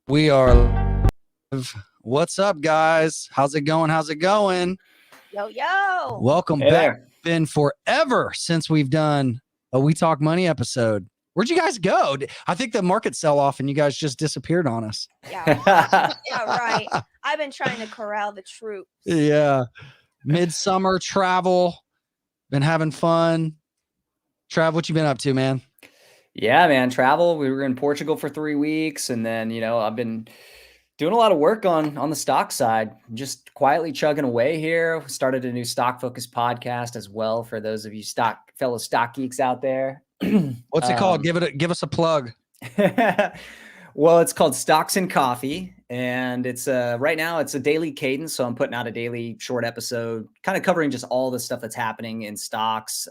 We are live. What's up, guys? How's it going? How's it going? Yo. Welcome Hey back. there. Been forever since we've done a We Talk Money episode. Where'd you guys go? I think the market sell off and you guys just disappeared on us. Yeah, right. I've been trying to corral the troops. Yeah. Midsummer travel. Been having fun. Trav, what you been up to, man? Yeah, man, travel. We were in Portugal for 3 weeks, and then, I've been doing a lot of work on the stock side, just quietly chugging away here. Started a new stock focused podcast as well for those of you fellow stock geeks out there. What's it called? Give us a plug. Well, it's called Stocks and Coffee, and it's right now it's a daily cadence. So I'm putting out a daily short episode, kind of covering just all the stuff that's happening in stocks,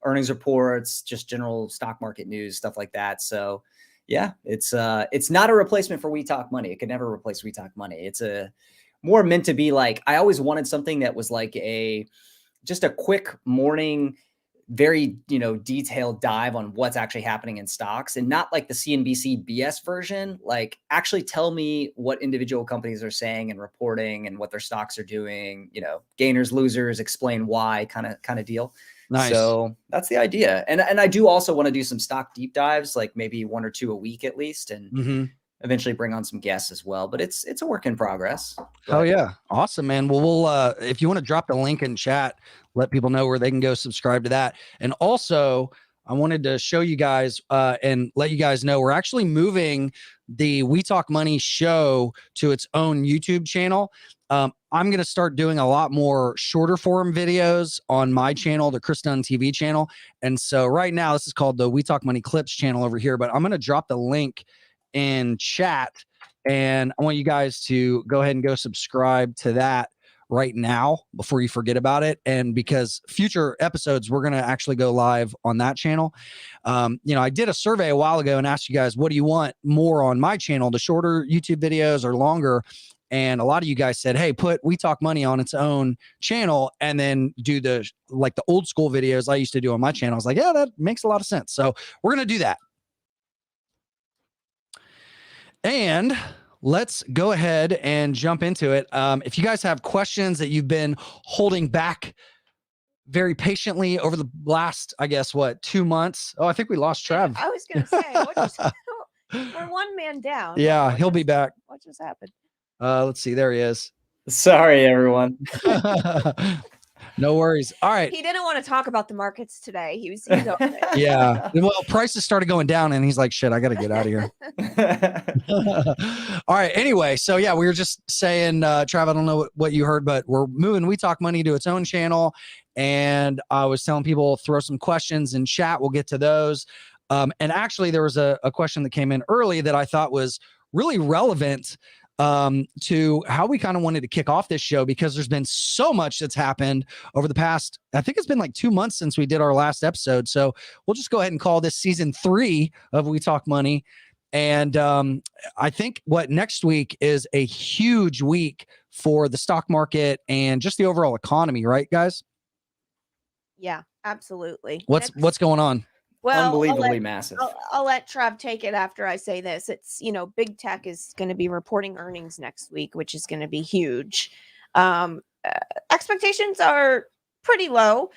earnings reports, just general stock market news, stuff like that. So yeah, it's not a replacement for We Talk Money. It could never replace We Talk Money. It's a more meant to be like, I always wanted something that was like just a quick morning, very, detailed dive on what's actually happening in stocks, and not like the CNBC BS version. Like, actually tell me what individual companies are saying and reporting and what their stocks are doing, gainers, losers, explain why kind of deal. Nice. So that's the idea. And I do also want to do some stock deep dives, like maybe 1 or 2 a week at least, and eventually bring on some guests as well. But it's a work in progress. Oh yeah. Awesome, man. Well, we'll if you want to drop the link in chat, let people know where they can go subscribe to that. And also, I wanted to show you guys and let you guys know we're actually moving the We Talk Money show to its own YouTube channel. I'm going to start doing a lot more shorter form videos on my channel, the Chris Dunn TV channel. And so right now, this is called the We Talk Money Clips channel over here, but I'm going to drop the link in chat. And I want you guys to go ahead and go subscribe to that right now before you forget about it. And because future episodes, we're going to actually go live on that channel. I did a survey a while ago and asked you guys, what do you want more on my channel, the shorter YouTube videos or longer? And a lot of you guys said, hey, put We Talk Money on its own channel and then do the old school videos I used to do on my channel. I was like, yeah, that makes a lot of sense. So we're going to do that. And let's go ahead and jump into it. If you guys have questions that you've been holding back very patiently over the last, 2 months. Oh, I think we lost Trav. I was going to say, we're one man down. Yeah, he'll be back. What just happened? Let's see. There he is. Sorry, everyone. No worries. All right. He didn't want to talk about the markets today. He's over it. Yeah. Well, prices started going down and he's like, shit, I got to get out of here. All right. Anyway, so yeah, we were just saying, Trav, I don't know what you heard, but we're moving We Talk Money to its own channel. And I was telling people, throw some questions in chat. We'll get to those. And actually, there was a question that came in early that I thought was really relevant to how we kind of wanted to kick off this show, because there's been so much that's happened over the past, I think it's been like 2 months since we did our last episode. So we'll just go ahead and call this season 3 of We Talk Money. And I think next week is a huge week for the stock market and just the overall economy, right, guys? Yeah, absolutely. What's going on? Well, unbelievably massive. I'll let Trav take it after I say this. It's, big tech is going to be reporting earnings next week, which is going to be huge. Expectations are pretty low,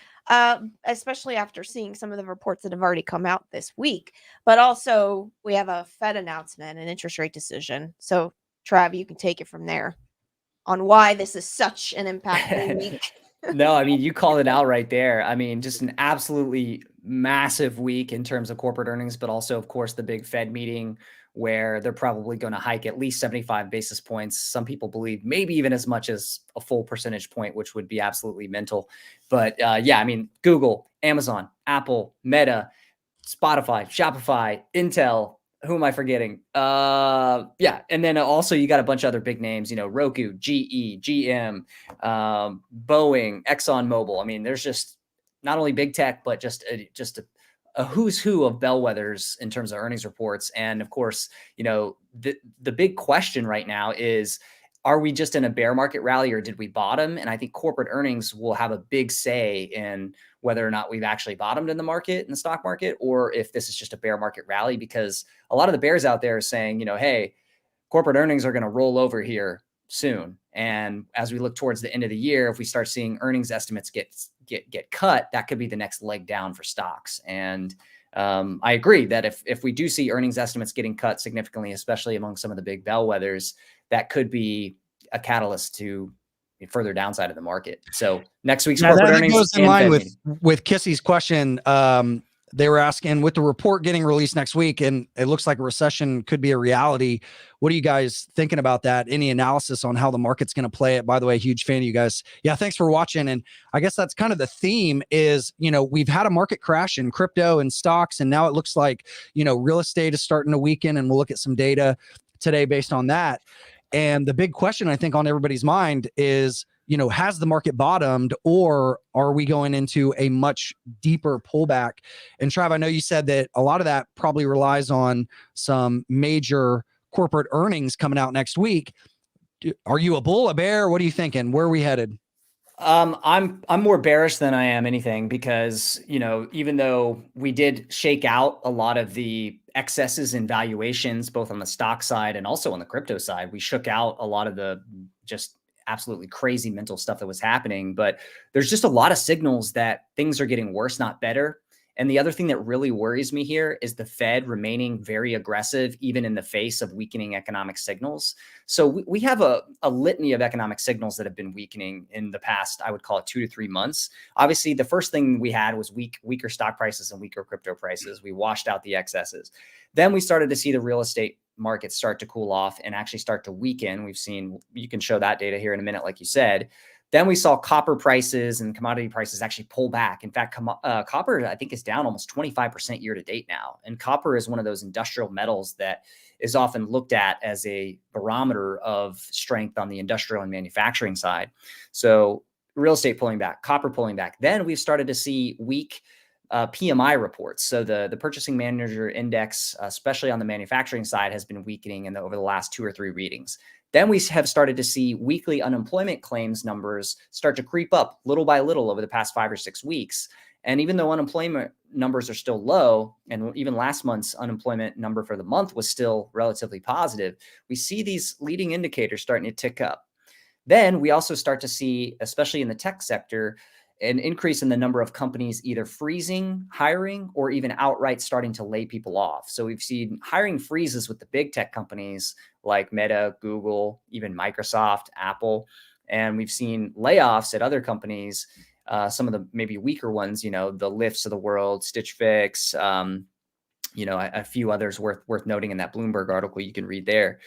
especially after seeing some of the reports that have already come out this week. But also, we have a Fed announcement, an interest rate decision. So, Trav, you can take it from there on why this is such an impactful week. No, I mean, you called it out right there. I mean, just an absolutely massive week in terms of corporate earnings, but also, of course, the big Fed meeting where they're probably going to hike at least 75 basis points. Some people believe maybe even as much as a full percentage point, which would be absolutely mental. But yeah, I mean, Google, Amazon, Apple, Meta, Spotify, Shopify, Intel. Who am I forgetting? Yeah. And then also you got a bunch of other big names, Roku, GE, GM, Boeing, ExxonMobil. I mean, there's just not only big tech, but just a who's who of bellwethers in terms of earnings reports. And of course, the big question right now is, are we just in a bear market rally or did we bottom? And I think corporate earnings will have a big say in whether or not we've actually bottomed in the market, in the stock market, or if this is just a bear market rally, because a lot of the bears out there are saying, hey, corporate earnings are going to roll over here soon. And as we look towards the end of the year, if we start seeing earnings estimates get cut, that could be the next leg down for stocks. And I agree that if we do see earnings estimates getting cut significantly, especially among some of the big bellwethers, that could be a catalyst to further downside of the market. So next week's corporate earnings goes in and line Fed with Kissy's question. They were asking, with the report getting released next week, and it looks like a recession could be a reality. What are you guys thinking about that? Any analysis on how the market's going to play it? By the way, huge fan of you guys. Yeah, thanks for watching. And I guess that's kind of the theme is, we've had a market crash in crypto and stocks, and now it looks like, real estate is starting to weaken, and we'll look at some data today based on that. And the big question I think on everybody's mind is, has the market bottomed, or are we going into a much deeper pullback? And Trav, I know you said that a lot of that probably relies on some major corporate earnings coming out next week. Are you a bull, a bear? What are you thinking? Where are we headed? I'm more bearish than I am anything because, even though we did shake out a lot of the excesses in valuations, both on the stock side and also on the crypto side, we shook out a lot of the just absolutely crazy mental stuff that was happening. But there's just a lot of signals that things are getting worse, not better. And the other thing that really worries me here is the Fed remaining very aggressive, even in the face of weakening economic signals. So we have a litany of economic signals that have been weakening in the past, I would call it 2 to 3 months. Obviously, the first thing we had was weaker stock prices and weaker crypto prices. We washed out the excesses. Then we started to see the real estate market start to cool off and actually start to weaken. We've seen, you can show that data here in a minute, like you said. Then we saw copper prices and commodity prices actually pull back. In fact, copper, I think, is down almost 25% year to date now. And copper is one of those industrial metals that is often looked at as a barometer of strength on the industrial and manufacturing side. So real estate pulling back, copper pulling back. Then we've started to see weak PMI reports. So the purchasing manager index, especially on the manufacturing side, has been weakening over the last 2 or 3 readings. Then we have started to see weekly unemployment claims numbers start to creep up little by little over the past 5 or 6 weeks. And even though unemployment numbers are still low, and even last month's unemployment number for the month was still relatively positive, we see these leading indicators starting to tick up. Then we also start to see, especially in the tech sector, an increase in the number of companies either freezing hiring or even outright starting to lay people off. So we've seen hiring freezes with the big tech companies like Meta, Google, even Microsoft, Apple. And we've seen layoffs at other companies, some of the maybe weaker ones, the Lyfts of the world, Stitch Fix, a few others worth noting in that Bloomberg article you can read there.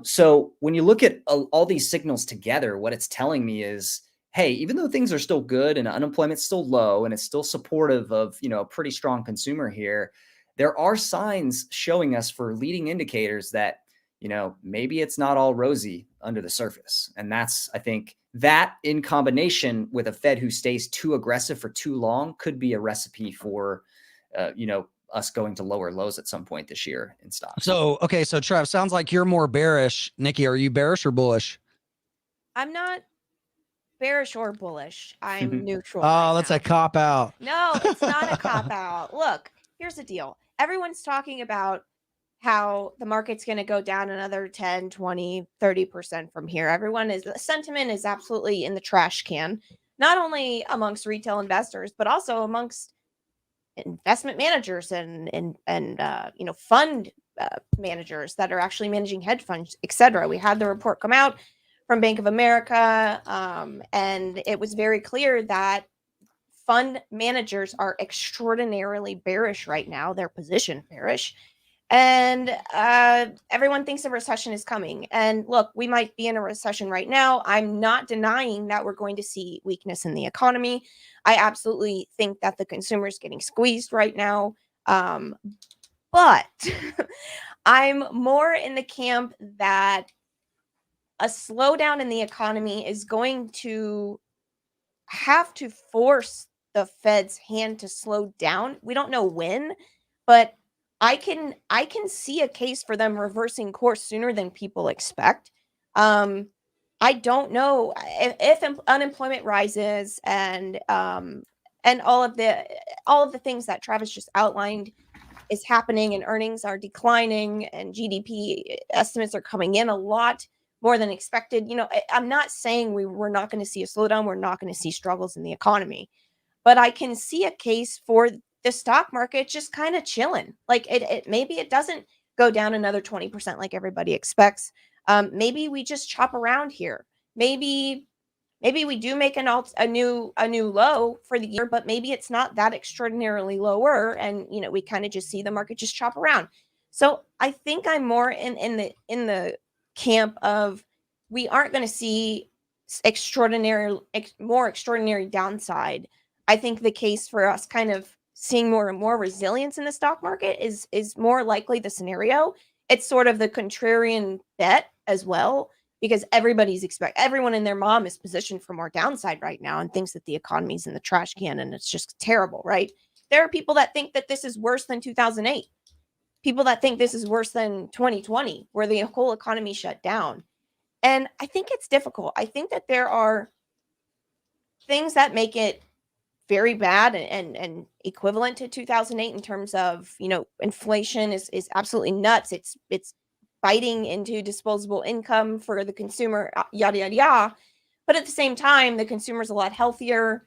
So when you look at all these signals together, what it's telling me is, hey, even though things are still good and unemployment's still low and it's still supportive of, a pretty strong consumer here, there are signs showing us for leading indicators that, maybe it's not all rosy under the surface. And that's, I think, that in combination with a Fed who stays too aggressive for too long could be a recipe for, us going to lower lows at some point this year in stocks. So, okay. So Trav, sounds like you're more bearish. Nikki, are you bearish or bullish? I'm not bearish or bullish. I'm neutral. Oh, that's a cop out. No, it's not a cop out. Look, here's the deal. Everyone's talking about how the market's going to go down another 10, 20, 30% from here. Sentiment is absolutely in the trash can, not only amongst retail investors, but also amongst investment managers and fund managers that are actually managing hedge funds, etc. We had the report come out from Bank of America, and it was very clear that fund managers are extraordinarily bearish right now. They're positioned bearish. And everyone thinks a recession is coming. And look, we might be in a recession right now. I'm not denying that we're going to see weakness in the economy. I absolutely think that the consumer is getting squeezed right now. But I'm more in the camp that a slowdown in the economy is going to have to force the Fed's hand to slow down. We don't know when, but I can see a case for them reversing course sooner than people expect. I don't know if unemployment rises and all of the things that Travis just outlined is happening and earnings are declining and GDP estimates are coming in a lot more than expected. I'm not saying we're not going to see a slowdown. We're not going to see struggles in the economy, but I can see a case for the stock market just kind of chilling. Like maybe it doesn't go down another 20% like everybody expects. Maybe we just chop around here. Maybe we do make a new low for the year, but maybe it's not that extraordinarily lower, and we kind of just see the market just chop around. So I think I'm more in the camp of we aren't going to see more extraordinary downside. I think the case for us kind of seeing more and more resilience in the stock market is more likely the scenario. It's sort of the contrarian bet as well, because everyone and their mom is positioned for more downside right now and thinks that the economy's in the trash can and it's just terrible, right? There are people that think that this is worse than 2008. People that think this is worse than 2020, where the whole economy shut down. And I think it's difficult. I think that there are things that make it very bad and equivalent to 2008 in terms of, inflation is absolutely nuts. It's biting into disposable income for the consumer, yada, yada, yada. But at the same time, the consumer's a lot healthier.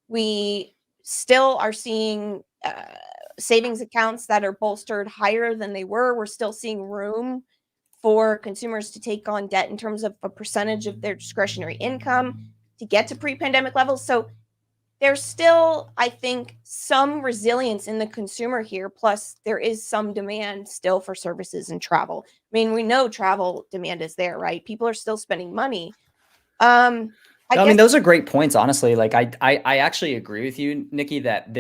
We still are seeing savings accounts that are bolstered higher than they were. We're still seeing room for consumers to take on debt in terms of a percentage of their discretionary income to get to pre-pandemic levels. So there's still, I think, some resilience in the consumer here. Plus, there is some demand still for services and travel. I mean, we know travel demand is there, right? People are still spending money. I mean, those are great points, honestly. Like, I actually agree with you, Nikki, that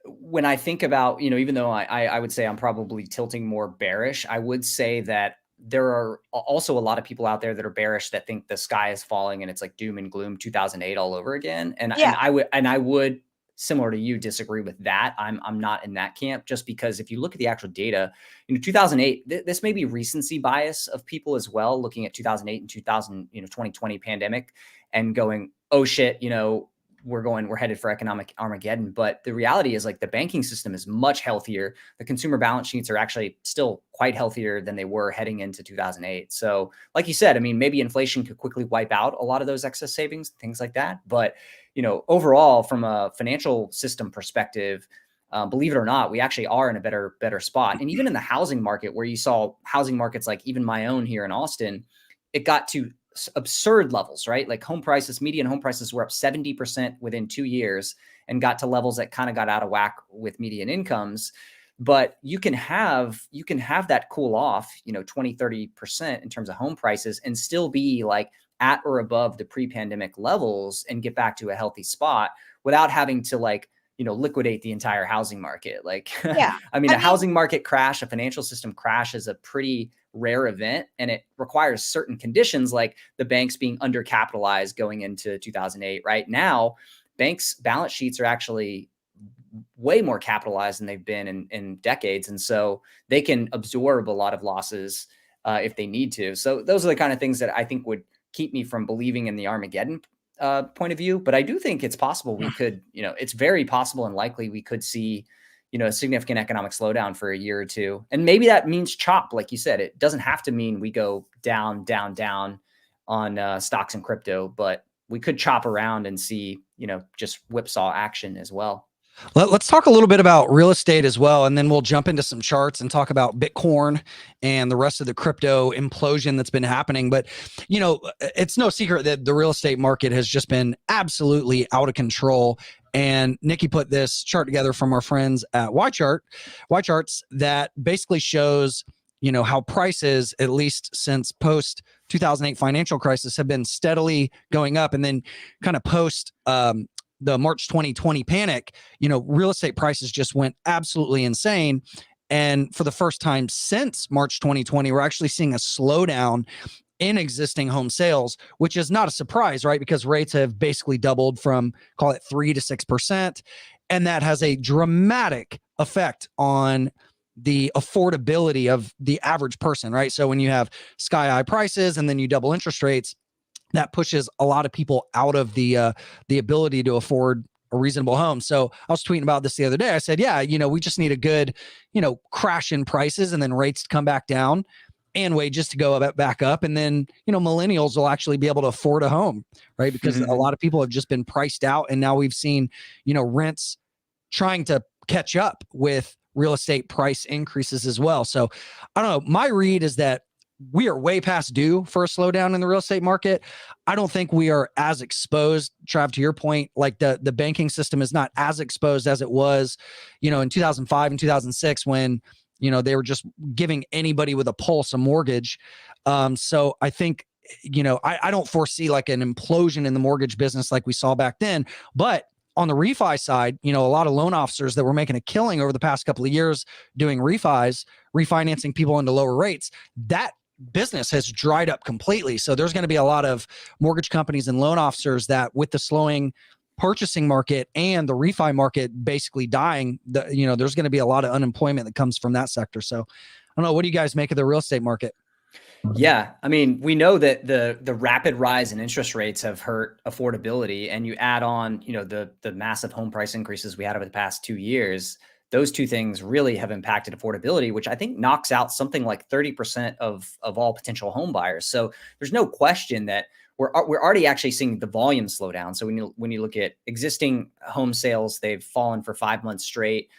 when I think about, even though I would say I'm probably tilting more bearish, I would say that there are also a lot of people out there that are bearish, that think the sky is falling and it's like doom and gloom 2008 all over again. And I would, similar to you, disagree with that. I'm not in that camp, just because if you look at the actual data, 2008, this may be recency bias of people as well, looking at 2008 and 2020 pandemic and going, oh shit, we're headed for economic Armageddon. But the reality is, like, the banking system is much healthier. The consumer balance sheets are actually still quite healthier than they were heading into 2008. So like you said, I mean, maybe inflation could quickly wipe out a lot of those excess savings, things like that. But, overall, from a financial system perspective, believe it or not, we actually are in a better spot. And even in the housing market, where you saw housing markets like even my own here in Austin, it got to absurd levels, right? Like median home prices were up 70% within 2 years and got to levels that kind of got out of whack with median incomes. But you can have that cool off, 20, 30% in terms of home prices and still be like at or above the pre-pandemic levels and get back to a healthy spot without having to liquidate the entire housing market. Like, yeah, I mean, housing market crash, a financial system crash is a pretty rare event, and it requires certain conditions, like the banks being undercapitalized going into 2008. Right now, banks' balance sheets are actually way more capitalized than they've been in decades. And so they can absorb a lot of losses if they need to. So those are the kind of things that I think would keep me from believing in the Armageddon point of view. But I do think it's possible we could, it's very possible and likely we could see, a significant economic slowdown for a year or two. And maybe that means chop, like you said. It doesn't have to mean we go down on stocks and crypto, but we could chop around and see, just whipsaw action as well. Let's talk a little bit about real estate as well, and then we'll jump into some charts and talk about Bitcoin and the rest of the crypto implosion that's been happening. But, it's no secret that the real estate market has just been absolutely out of control. And Nikki put this chart together from our friends at YCharts that basically shows, how prices, at least since post 2008 financial crisis, have been steadily going up. And then kind of post the March 2020 panic, real estate prices just went absolutely insane. And for the first time since March 2020, we're actually seeing a slowdown in existing home sales, which is not a surprise, right? Because rates have basically doubled from, call it 3 to 6%. And that has a dramatic effect on the affordability of the average person, right? So when you have sky high prices and then you double interest rates, that pushes a lot of people out of the ability to afford a reasonable home. So I was tweeting about this the other day. I said, yeah, we just need a good, crash in prices and then rates to come back down and wages to go back up. And then, millennials will actually be able to afford a home, right? Because a lot of people have just been priced out. And now we've seen, rents trying to catch up with real estate price increases as well. So I don't know. My read is that we are way past due for a slowdown in the real estate market. I don't think we are as exposed, Trav, to your point, like the banking system is not as exposed as it was, in 2005 and 2006 when, they were just giving anybody with a pulse a mortgage. So I think, I don't foresee like an implosion in the mortgage business like we saw back then. But on the refi side, a lot of loan officers that were making a killing over the past couple of years doing refinancing people into lower rates, that business has dried up completely. So there's going to be a lot of mortgage companies and loan officers that, with the slowing purchasing market and the refi market basically dying, there's going to be a lot of unemployment that comes from that sector. So I don't know. What do you guys make of the real estate market? Yeah. I mean, we know that the rapid rise in interest rates have hurt affordability, and you add on, the massive home price increases we had over the past 2 years. Those two things really have impacted affordability, which I think knocks out something like 30% of all potential home buyers. So there's no question that we're already actually seeing the volume slow down. So when you look at existing home sales, they've fallen for 5 months straight.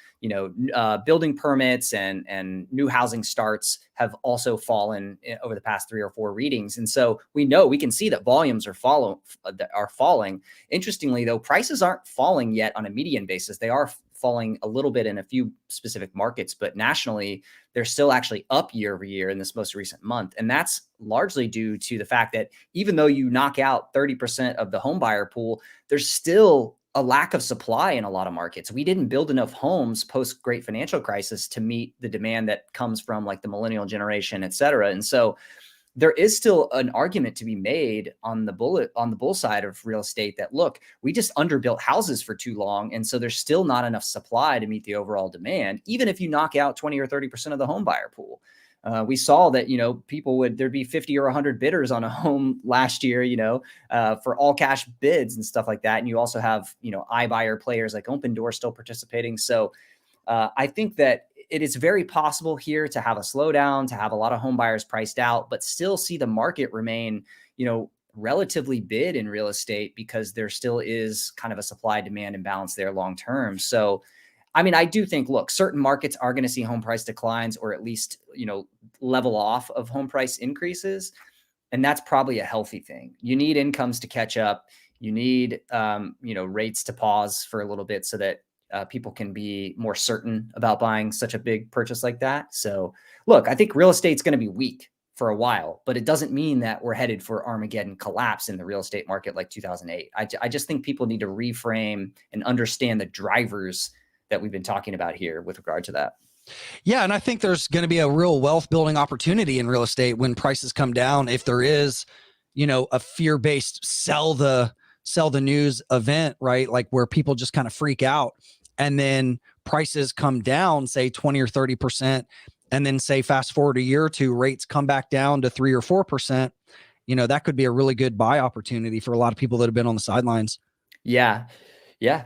Building permits and new housing starts have also fallen over the past 3 or 4 readings. And so we can see that volumes are falling. Interestingly, though, prices aren't falling yet on a median basis. They are falling a little bit in a few specific markets, but nationally, they're still actually up year over year in this most recent month. And that's largely due to the fact that even though you knock out 30% of the home buyer pool, there's still a lack of supply in a lot of markets. We didn't build enough homes post great financial crisis to meet the demand that comes from like the millennial generation, et cetera. And so there is still an argument to be made on the bull side of real estate that, look, we just underbuilt houses for too long. And so there's still not enough supply to meet the overall demand, even if you knock out 20 or 30% of the home buyer pool. We saw that, there'd be 50 or 100 bidders on a home last year, for all cash bids and stuff like that. And you also have, iBuyer players like Open Door still participating. So I think that it is very possible here to have a slowdown, to have a lot of home buyers priced out, but still see the market remain, relatively bid in real estate because there still is kind of a supply demand imbalance there long term. So, I mean, I do think, look, certain markets are going to see home price declines or at least, level off of home price increases. And that's probably a healthy thing. You need incomes to catch up. You need, rates to pause for a little bit so that people can be more certain about buying such a big purchase like that. So look, I think real estate's going to be weak for a while, but it doesn't mean that we're headed for Armageddon collapse in the real estate market like 2008. I just think people need to reframe and understand the drivers that we've been talking about here with regard to that. Yeah. And I think there's going to be a real wealth building opportunity in real estate when prices come down. If there is, a fear-based sell the news event, right? Like where people just kind of freak out and then prices come down, say 20 or 30%. And then say fast forward a year or two, rates come back down to 3 or 4%. That could be a really good buy opportunity for a lot of people that have been on the sidelines. Yeah. Yeah.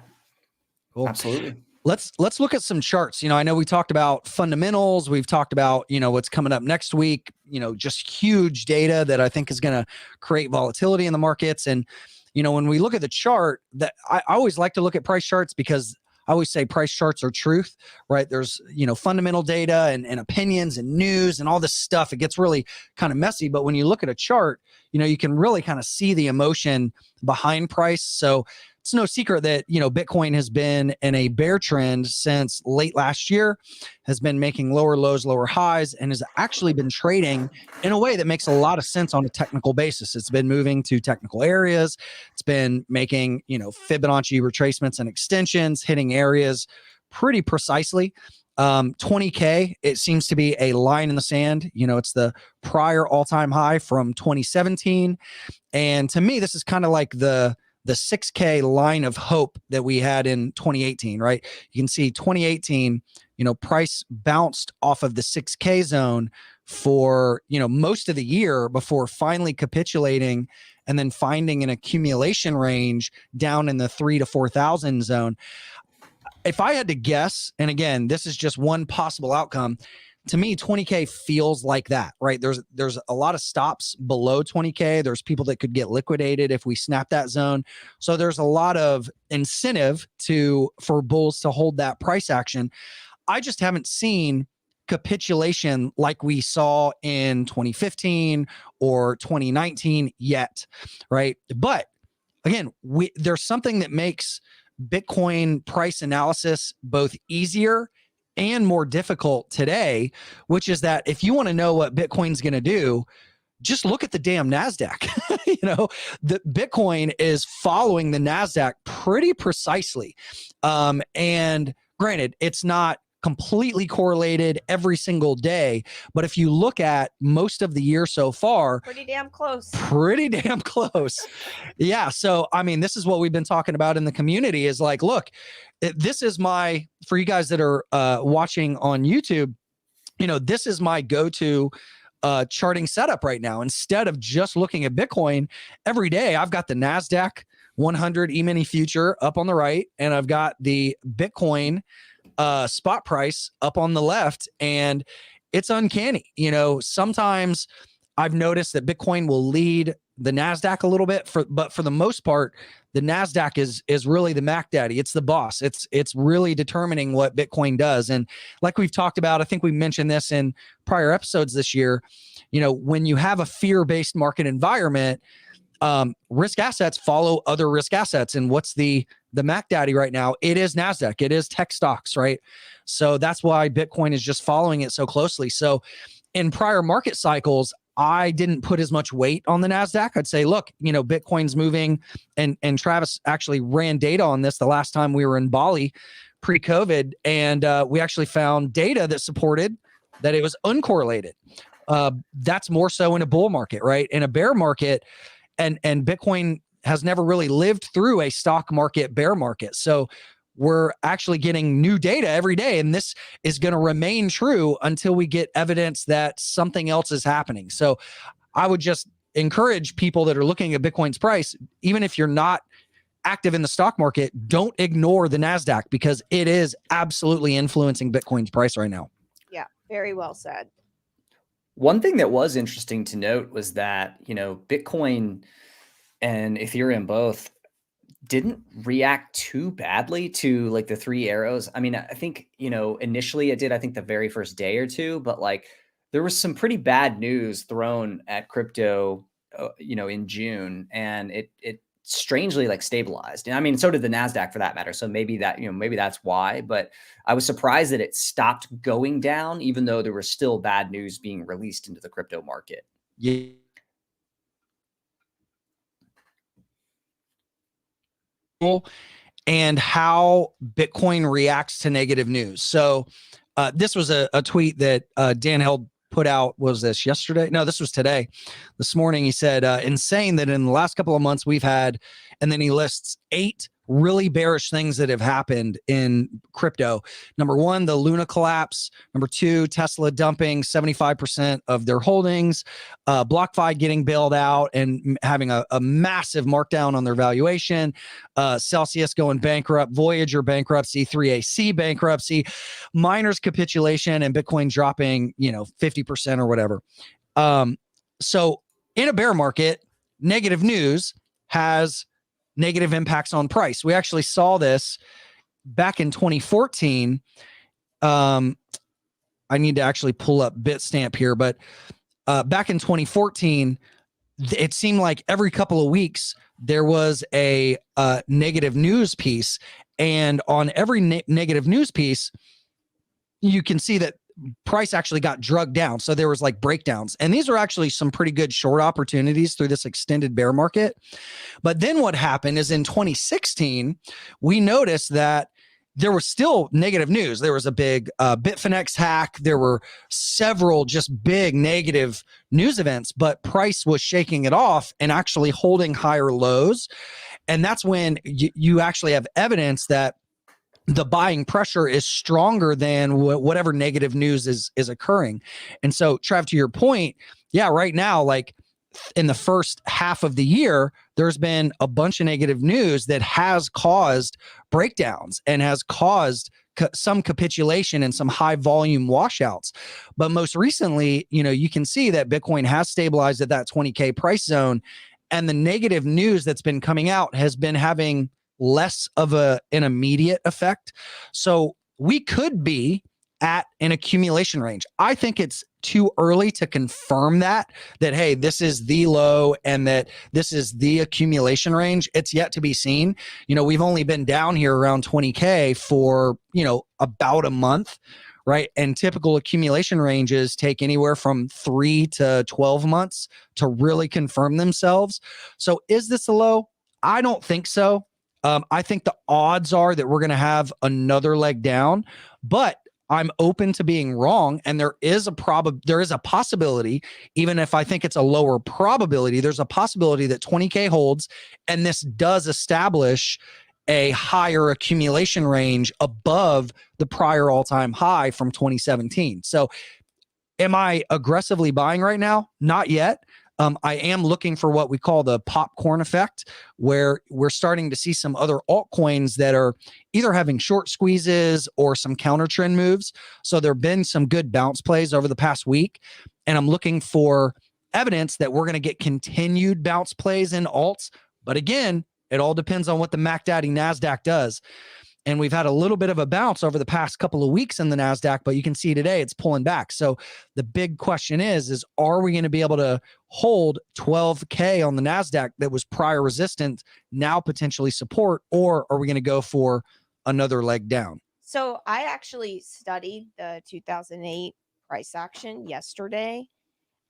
Cool. Absolutely. Let's look at some charts. I know we talked about fundamentals. We've talked about, what's coming up next week, just huge data that I think is going to create volatility in the markets. And, when we look at the chart, that I always like to look at price charts because I always say price charts are truth, right? There's, fundamental data and opinions and news and all this stuff. It gets really kind of messy. But when you look at a chart, you can really kind of see the emotion behind price. So it's no secret that, Bitcoin has been in a bear trend since late last year, has been making lower lows, lower highs, and has actually been trading in a way that makes a lot of sense on a technical basis. It's been moving to technical areas. It's been making, Fibonacci retracements and extensions, hitting areas pretty precisely. 20K, it seems to be a line in the sand. It's the prior all-time high from 2017. And to me, this is kind of like the 6K line of hope that we had in 2018, right? You can see 2018, price bounced off of the 6K zone for, most of the year before finally capitulating and then finding an accumulation range down in the 3,000 to 4,000 zone. If I had to guess, and again, this is just one possible outcome, to me, 20K feels like that, right? There's a lot of stops below 20K. There's people that could get liquidated if we snap that zone. So there's a lot of incentive for bulls to hold that price action. I just haven't seen capitulation like we saw in 2015 or 2019 yet, right? But again, there's something that makes Bitcoin price analysis both easier and more difficult today, which is that if you want to know what Bitcoin's going to do, just look at the damn NASDAQ. The Bitcoin is following the NASDAQ pretty precisely. And granted, it's not completely correlated every single day, but if you look at most of the year so far, pretty damn close. Yeah. So, I mean, this is what we've been talking about in the community is like, look, this is for you guys that are watching on YouTube, this is my go-to charting setup right now. Instead of just looking at Bitcoin every day, I've got the NASDAQ 100 E-mini future up on the right, and I've got the Bitcoin spot price up on the left, and it's uncanny. Sometimes I've noticed that Bitcoin will lead the NASDAQ a little bit, but for the most part, the NASDAQ is really the Mac Daddy. It's the boss. It's really determining what Bitcoin does. And like we've talked about, I think we mentioned this in prior episodes this year, when you have a fear-based market environment, risk assets follow other risk assets. And what's the Mac Daddy right now? It is NASDAQ. It is tech stocks, right? So that's why Bitcoin is just following it so closely. So in prior market cycles, I didn't put as much weight on the NASDAQ. I'd say, look, Bitcoin's moving, and Travis actually ran data on this the last time we were in Bali pre-COVID. And we actually found data that supported that it was uncorrelated. That's more so in a bull market, right? In a bear market, and Bitcoin has never really lived through a stock market bear market. So we're actually getting new data every day, and this is going to remain true until we get evidence that something else is happening. So I would just encourage people that are looking at Bitcoin's price, even if you're not active in the stock market, don't ignore the NASDAQ, because it is absolutely influencing Bitcoin's price right now. Yeah, very well said. One thing that was interesting to note was that, Bitcoin and Ethereum both didn't react too badly to like the three arrows. I mean, I think, initially it did, I think the very first day or two, but like there was some pretty bad news thrown at crypto, in June, and it strangely like stabilized. And I mean, so did the NASDAQ for that matter. So maybe that's why, but I was surprised that it stopped going down, even though there was still bad news being released into the crypto market. Yeah. And how Bitcoin reacts to negative news. So this was a tweet that Dan Held put out. Was this yesterday? No, this was today. This morning he said, insane that in the last couple of months we've had, and then he lists 8 really bearish things that have happened in crypto. Number 1, the Luna collapse. Number 2, Tesla dumping 75% of their holdings. BlockFi getting bailed out and having a massive markdown on their valuation. Celsius going bankrupt. Voyager bankruptcy. 3AC bankruptcy. Miners capitulation, and Bitcoin dropping 50% or whatever. So in a bear market, negative news has negative impacts on price. We actually saw this back in 2014. I need to actually pull up Bitstamp here, but back in 2014, it seemed like every couple of weeks there was a negative news piece, and on every negative news piece, you can see that price actually got drugged down. So there was like breakdowns, and these are actually some pretty good short opportunities through this extended bear market. But then what happened is in 2016, we noticed that there was still negative news. There was a big Bitfinex hack. There were several just big negative news events, but price was shaking it off and actually holding higher lows. And that's when you actually have evidence that the buying pressure is stronger than whatever negative news is occurring. And so, Trav, to your point, yeah, right now, like in the first half of the year, there's been a bunch of negative news that has caused breakdowns and has caused some capitulation and some high volume washouts. But most recently, you can see that Bitcoin has stabilized at that 20K price zone, and the negative news that's been coming out has been having less of an immediate effect. So we could be at an accumulation range. I think it's too early to confirm that, hey, this is the low and that this is the accumulation range. It's yet to be seen. We've only been down here around 20K for, about a month, right? And typical accumulation ranges take anywhere from 3 to 12 months to really confirm themselves. So is this a low? I don't think so. I think the odds are that we're going to have another leg down, but I'm open to being wrong. And there is a possibility, even if I think it's a lower probability, there's a possibility that 20K holds and this does establish a higher accumulation range above the prior all-time high from 2017. So am I aggressively buying right now? Not yet. I am looking for what we call the popcorn effect, where we're starting to see some other altcoins that are either having short squeezes or some counter trend moves. So there have been some good bounce plays over the past week, and I'm looking for evidence that we're going to get continued bounce plays in alts. But again, it all depends on what the Mac Daddy NASDAQ does. And we've had a little bit of a bounce over the past couple of weeks in the NASDAQ, but you can see today it's pulling back. So the big question is are we going to be able to hold 12K on the NASDAQ that was prior resistance, now potentially support, or are we going to go for another leg down? So I actually studied the 2008 price action yesterday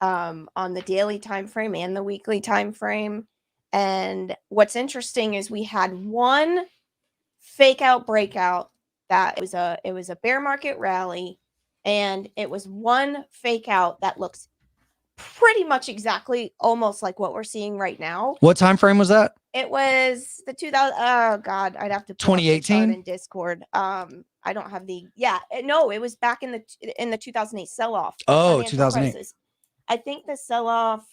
on the daily time frame and the weekly time frame. And what's interesting is we had one fake out breakout that it was a bear market rally, and it was one fake out that looks pretty much exactly almost like what we're seeing right now. What time frame was that? It was the 2000. Oh God, I'd have to pull up the 2018 chart in Discord. I don't have the no, it was back in the 2008 sell-off. Oh, 2008. Crisis. I think the sell-off,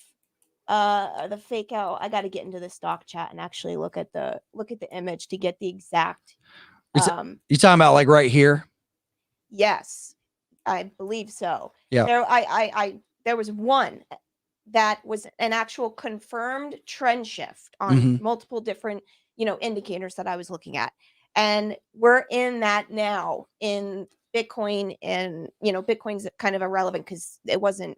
the fake out. I got to get into the stock chat and actually look at the image to get the exact. You talking about like right here? Yes, I believe so. Yeah. There was one that was an actual confirmed trend shift on multiple different, indicators that I was looking at. And we're in that now in Bitcoin, and, Bitcoin's kind of irrelevant because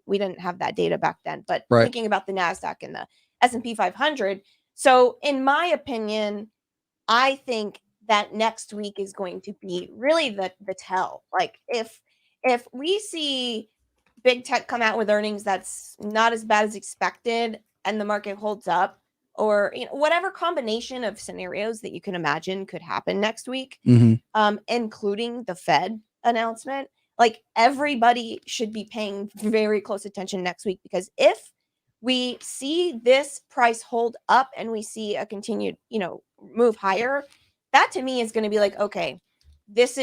we didn't have that data back then, but thinking about the NASDAQ and the S&P 500. So in my opinion, I think that next week is going to be really the tell. Like if we see big tech come out with earnings that's not as bad as expected and the market holds up, or whatever combination of scenarios that you can imagine could happen next week, including the Fed announcement, like everybody should be paying very close attention next week, because if we see this price hold up and we see a continued move higher, that to me is going to be like, okay, this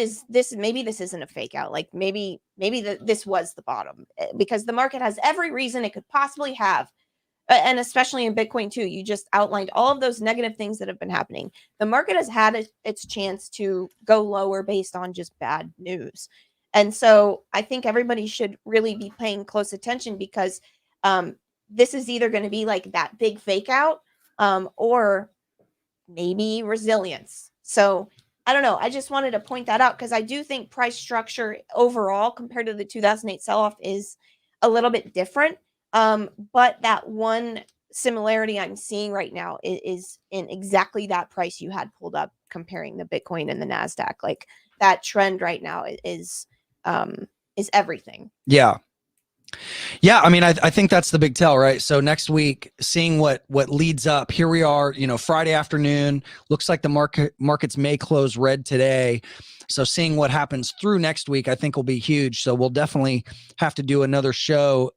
maybe this isn't a fake out. Like maybe this was the bottom, because the market has every reason it could possibly have. And especially in Bitcoin too, you just outlined all of those negative things that have been happening. The market has had its chance to go lower based on just bad news. And so I think everybody should really be paying close attention, because this is either going to be like that big fake out or maybe resilience. So I don't know. I just wanted to point that out, because I do think price structure overall compared to the 2008 sell-off is a little bit different. But that one similarity I'm seeing right now is in exactly that price you had pulled up, comparing the Bitcoin and the NASDAQ. Like that trend right now is everything. Yeah. Yeah. I mean, I think that's the big tell, right? So next week, seeing what leads up. Here we are, Friday afternoon, looks like the markets may close red today. So seeing what happens through next week, I think will be huge. So we'll definitely have to do another show,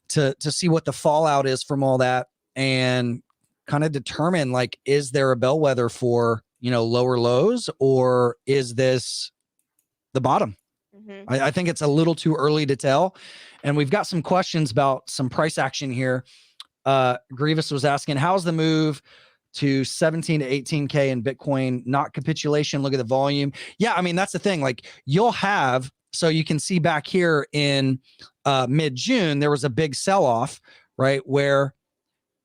to see what the fallout is from all that, and kind of determine, like, is there a bellwether for, lower lows, or is this the bottom? I think it's a little too early to tell. And we've got some questions about some price action here. Grievous was asking, how's the move to 17 to 18K in Bitcoin? Not capitulation. Look at the volume. Yeah, I mean, that's the thing. Like you'll have, so you can see back here in mid-June, there was a big sell-off, right? Where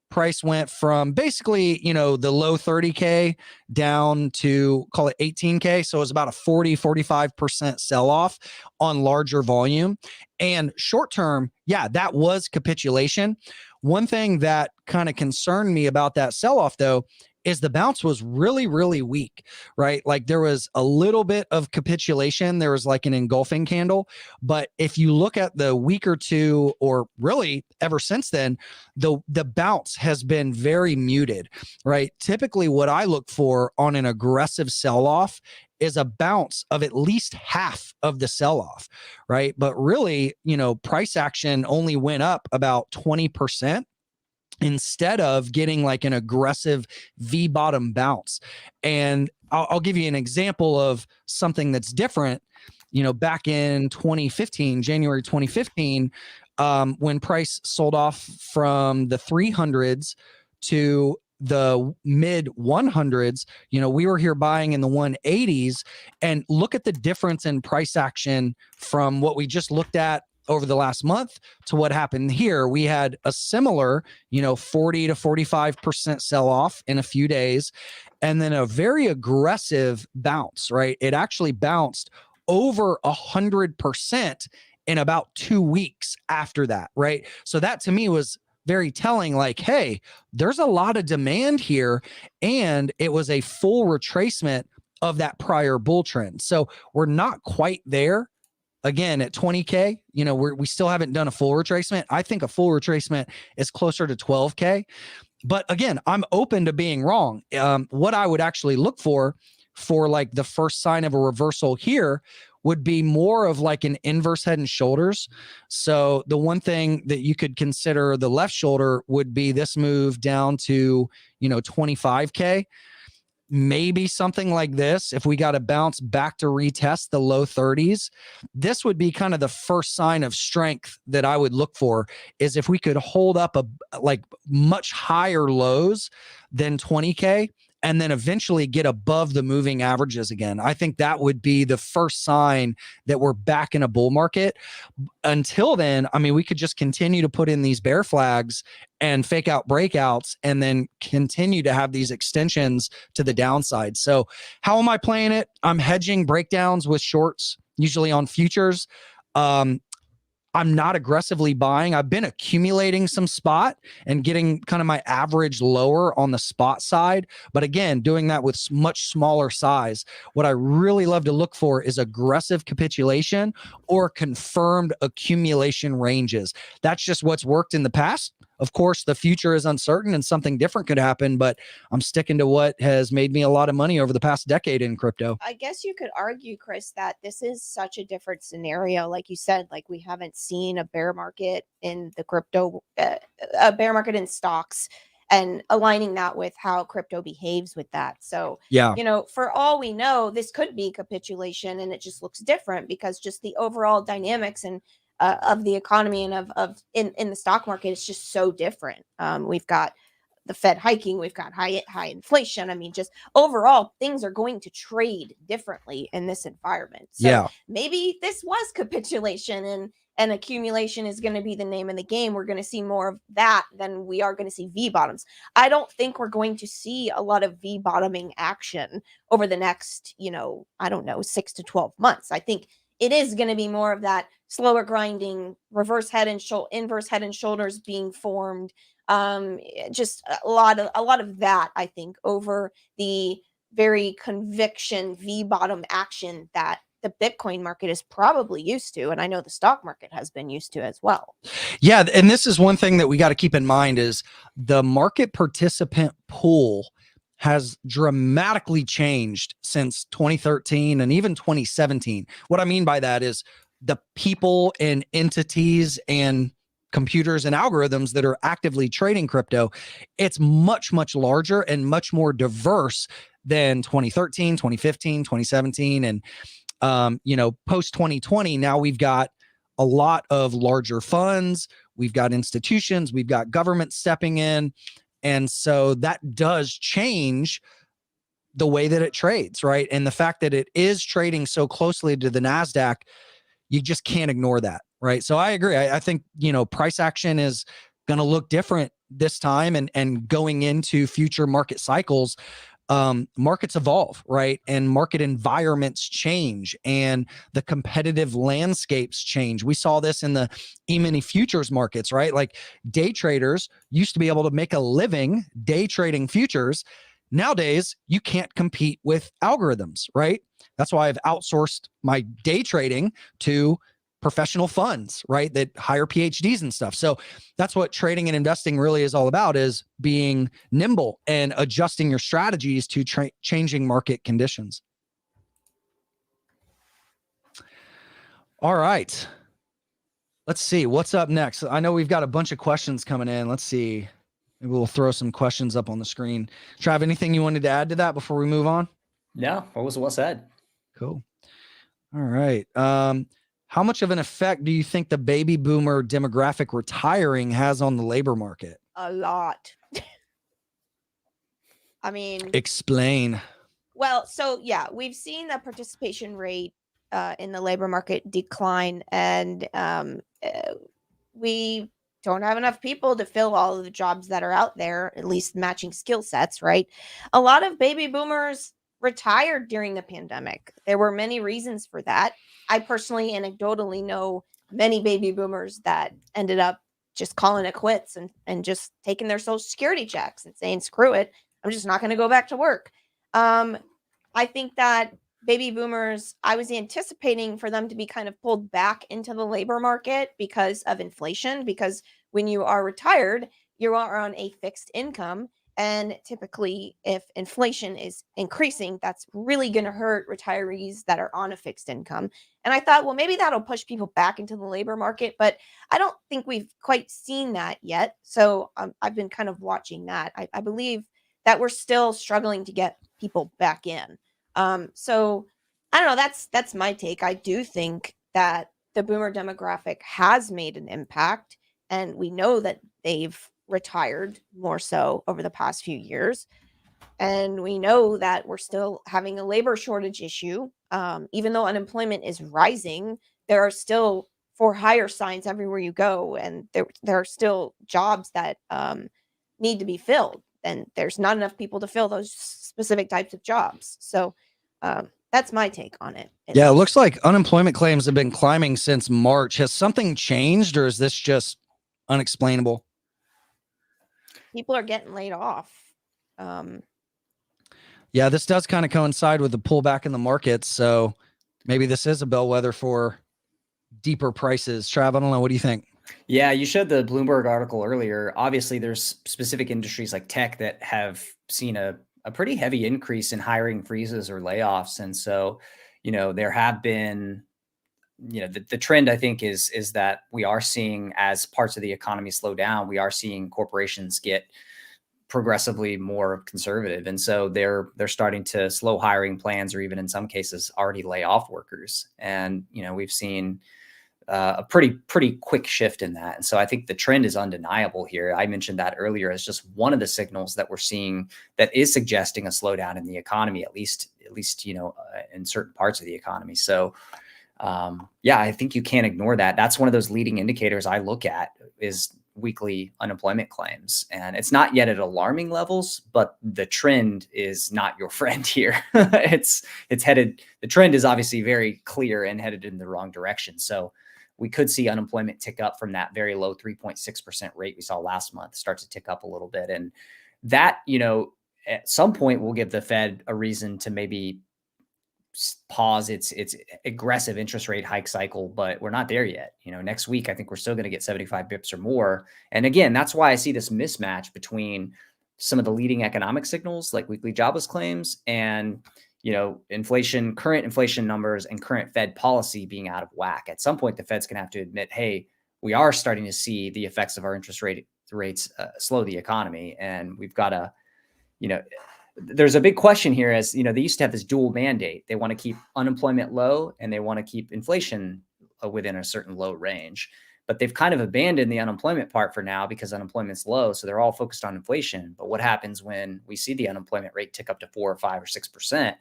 price went from basically, you know, the low 30K down to call it 18K. So it was about a 45% sell-off on larger volume. And short term, yeah, that was capitulation. One thing that kind of concerned me about that sell-off though, is the bounce was really, really weak, right? Like there was a little bit of capitulation. There was like an engulfing candle. But if you look at the week or two, or really ever since then, the bounce has been very muted, right? Typically what I look for on an aggressive sell-off is a bounce of at least half of the sell-off, right? But really, you know, price action only went up about 20%. Instead of getting like an aggressive V bottom bounce. And I'll give you an example of something that's different. You know, back in 2015, January 2015, when price sold off from the 300s to the mid 100s, you know, we were here buying in the 180s, and look at the difference in price action from what we just looked at over the last month to what happened here. We had a similar, you know, 40 to 45% sell off in a few days, and then a very aggressive bounce, right? It actually bounced over 100% in about 2 weeks after that, right? So that to me was very telling, like, hey, there's a lot of demand here, and it was a full retracement of that prior bull trend. So we're not quite there. Again, at 20K, you know, we still haven't done a full retracement. I think a full retracement is closer to 12K. But again, I'm open to being wrong. What I would actually look for like the first sign of a reversal here would be more of like an inverse head and shoulders. So the one thing that you could consider the left shoulder would be this move down to, you know, 25K. Maybe something like this. If we got to bounce back to retest the low 30s, this would be kind of the first sign of strength that I would look for, is if we could hold up a like much higher lows than 20K and then eventually get above the moving averages again. I think that would be the first sign that we're back in a bull market. Until then, I mean, we could just continue to put in these bear flags and fake out breakouts and then continue to have these extensions to the downside. So how am I playing it? I'm hedging breakdowns with shorts, usually on futures. I'm not aggressively buying. I've been accumulating some spot and getting kind of my average lower on the spot side. But again, doing that with much smaller size. What I really love to look for is aggressive capitulation or confirmed accumulation ranges. That's just what's worked in the past. Of course, the future is uncertain and something different could happen, but I'm sticking to what has made me a lot of money over the past decade in crypto. I guess you could argue, Chris, that this is such a different scenario. Like you said, like we haven't seen a bear market in the crypto, a bear market in stocks, and aligning that with how crypto behaves with that. So, yeah, you know, for all we know, this could be capitulation, and it just looks different because just the overall dynamics and of the economy and of in the stock market, it's just so different. We've got the Fed hiking, we've got high inflation. I mean, just overall, things are going to trade differently in this environment. So maybe this was capitulation, and accumulation is going to be the name of the game. We're going to see more of that than we are going to see V bottoms. I don't think we're going to see a lot of V bottoming action over the next, you know, I don't know, 6 to 12 months. I think it is going to be more of that slower grinding, inverse head and shoulders being formed. Just a lot of that, I think, over the very conviction V bottom action that the Bitcoin market is probably used to. And I know the stock market has been used to as well. Yeah. And this is one thing that we got to keep in mind is the market participant pool has dramatically changed since 2013 and even 2017. What I mean by that is the people and entities and computers and algorithms that are actively trading crypto, it's much, much larger and much more diverse than 2013, 2015, 2017. And Post 2020, now we've got a lot of larger funds, we've got institutions, we've got government stepping in. And so that does change the way that it trades, right? And the fact that it is trading so closely to the NASDAQ, you just can't ignore that, right? So I agree. I think, price action is going to look different this time, and going into future market cycles. Markets evolve, right? And market environments change, and the competitive landscapes change. We saw this in the E-mini futures markets, right? Like, day traders used to be able to make a living day trading futures. Nowadays, you can't compete with algorithms, right? That's why I've outsourced my day trading to professional funds, right? That hire PhDs and stuff. So that's what trading and investing really is all about, is being nimble and adjusting your strategies to changing market conditions. All right. Let's see what's up next. I know we've got a bunch of questions coming in. Let's see. Maybe we'll throw some questions up on the screen. Trav, anything you wanted to add to that before we move on? No, what was well said. Cool. All right. How much of an effect do you think the baby boomer demographic retiring has on the labor market? A lot. I mean, explain. Well, so yeah, we've seen the participation rate in the labor market decline, and we don't have enough people to fill all of the jobs that are out there, at least matching skill sets, right? A lot of baby boomers retired during the pandemic. There were many reasons for that. I personally, anecdotally, know many baby boomers that ended up just calling it quits and just taking their Social Security checks and saying, screw it, I'm just not going to go back to work. I think that baby boomers, I was anticipating for them to be kind of pulled back into the labor market because of inflation, because when you are retired, you are on a fixed income. And typically, if inflation is increasing, that's really going to hurt retirees that are on a fixed income. And I thought, well, maybe that'll push people back into the labor market, but I don't think we've quite seen that yet. So I've been kind of watching that. I believe that we're still struggling to get people back in. So I don't know. That's my take. I do think that the boomer demographic has made an impact, and we know that they've retired more so over the past few years. And we know that we're still having a labor shortage issue. Even though unemployment is rising, there are still for hire signs everywhere you go, and there are still jobs that need to be filled, and there's not enough people to fill those specific types of jobs. So that's my take on it. Yeah, it looks like unemployment claims have been climbing since March. Has something changed, or is this just unexplainable? People are getting laid off. Yeah, this does kind of coincide with the pullback in the markets. So maybe this is a bellwether for deeper prices. Trav, I don't know. What do you think? Yeah, you showed the Bloomberg article earlier. Obviously, there's specific industries like tech that have seen a pretty heavy increase in hiring freezes or layoffs. And so, there have been, the trend, I think, is that we are seeing, as parts of the economy slow down, we are seeing corporations get progressively more conservative. And so they're starting to slow hiring plans, or even in some cases already lay off workers. And, we've seen a pretty quick shift in that. And so I think the trend is undeniable here. I mentioned that earlier as just one of the signals that we're seeing that is suggesting a slowdown in the economy, at least, in certain parts of the economy. So, yeah, I think you can't ignore that. That's one of those leading indicators I look at, is weekly unemployment claims. And it's not yet at alarming levels, but the trend is not your friend here. It's headed, the trend is obviously very clear and headed in the wrong direction. So we could see unemployment tick up from that very low 3.6% rate we saw last month, start to tick up a little bit. And that, at some point will give the Fed a reason to maybe pause its aggressive interest rate hike cycle, but we're not there yet. Next week, I think we're still going to get 75 bips or more. And again, that's why I see this mismatch between some of the leading economic signals like weekly jobless claims and, inflation, current inflation numbers, and current Fed policy being out of whack. At some point, the Fed's going to have to admit, hey, we are starting to see the effects of our interest rates slow the economy. And we've got to, there's a big question here. As you know, they used to have this dual mandate. They want to keep unemployment low and they want to keep inflation within a certain low range. But they've kind of abandoned the unemployment part for now because unemployment's low. So they're all focused on inflation. But what happens when we see the unemployment rate tick up to 4 or 5 or 6%?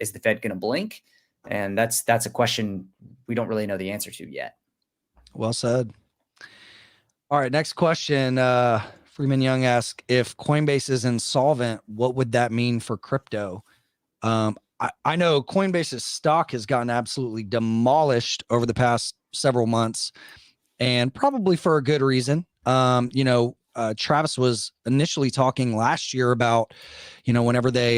Is the Fed going to blink? And that's a question we don't really know the answer to yet. Well said. All right, next question. Freeman Young asks, if Coinbase is insolvent, what would that mean for crypto? I know Coinbase's stock has gotten absolutely demolished over the past several months, and probably for a good reason. Travis was initially talking last year about, whenever they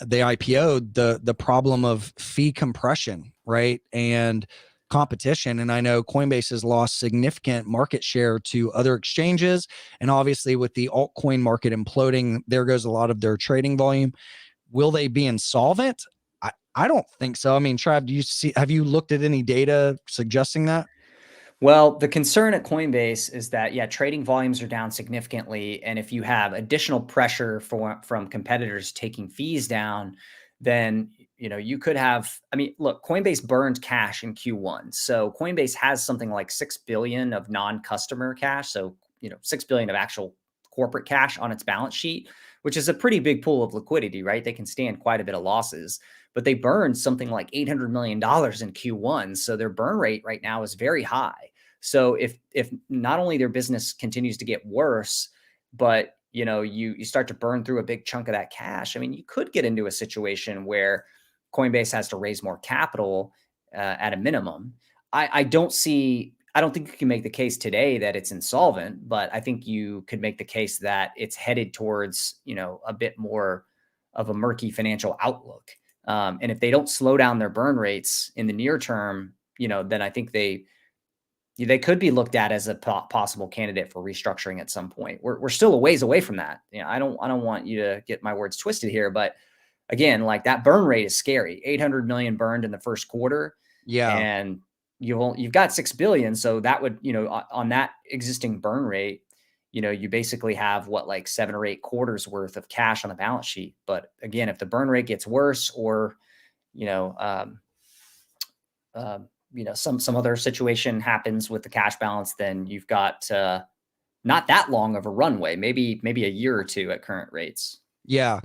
IPO'd, the problem of fee compression, right? And competition. And I know Coinbase has lost significant market share to other exchanges. And obviously with the altcoin market imploding, there goes a lot of their trading volume. Will they be insolvent? I don't think so. I mean, Trav, have you looked at any data suggesting that? Well, the concern at Coinbase is that, yeah, trading volumes are down significantly. And if you have additional pressure from competitors taking fees down, then, you could have, look, Coinbase burned cash in Q1. So Coinbase has something like 6 billion of non-customer cash. So, 6 billion of actual corporate cash on its balance sheet, which is a pretty big pool of liquidity, right? They can stand quite a bit of losses, but they burned something like $800 million in Q1. So their burn rate right now is very high. So if not only their business continues to get worse, but you start to burn through a big chunk of that cash, you could get into a situation where Coinbase has to raise more capital at a minimum. I don't think you can make the case today that it's insolvent, but I think you could make the case that it's headed towards, a bit more of a murky financial outlook. And if they don't slow down their burn rates in the near term, then I think they could be looked at as a possible candidate for restructuring at some point. We're still a ways away from that. I don't want you to get my words twisted here, but again, like that burn rate is scary. 800 million burned in the first quarter. Yeah. And you've got 6 billion. So that would, on that existing burn rate, you basically have like 7 or 8 quarters worth of cash on the balance sheet. But again, if the burn rate gets worse or, some other situation happens with the cash balance, then you've got not that long of a runway, maybe a year or two at current rates. Yeah.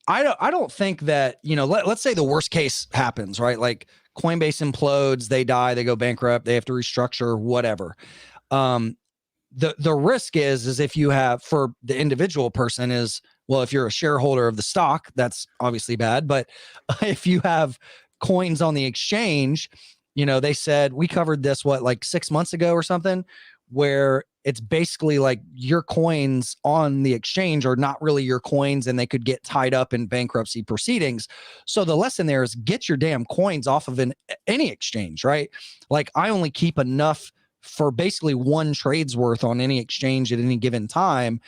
I don't think that, let's say the worst case happens, right? Like Coinbase implodes, they die, they go bankrupt, they have to restructure, whatever. The risk is if you have, for the individual person is, well, if you're a shareholder of the stock, that's obviously bad. But if you have coins on the exchange, they said, we covered this, like 6 months ago or something, where it's basically like your coins on the exchange are not really your coins and they could get tied up in bankruptcy proceedings. So the lesson there is get your damn coins off of any exchange, right? Like I only keep enough for basically one trade's worth on any exchange at any given time.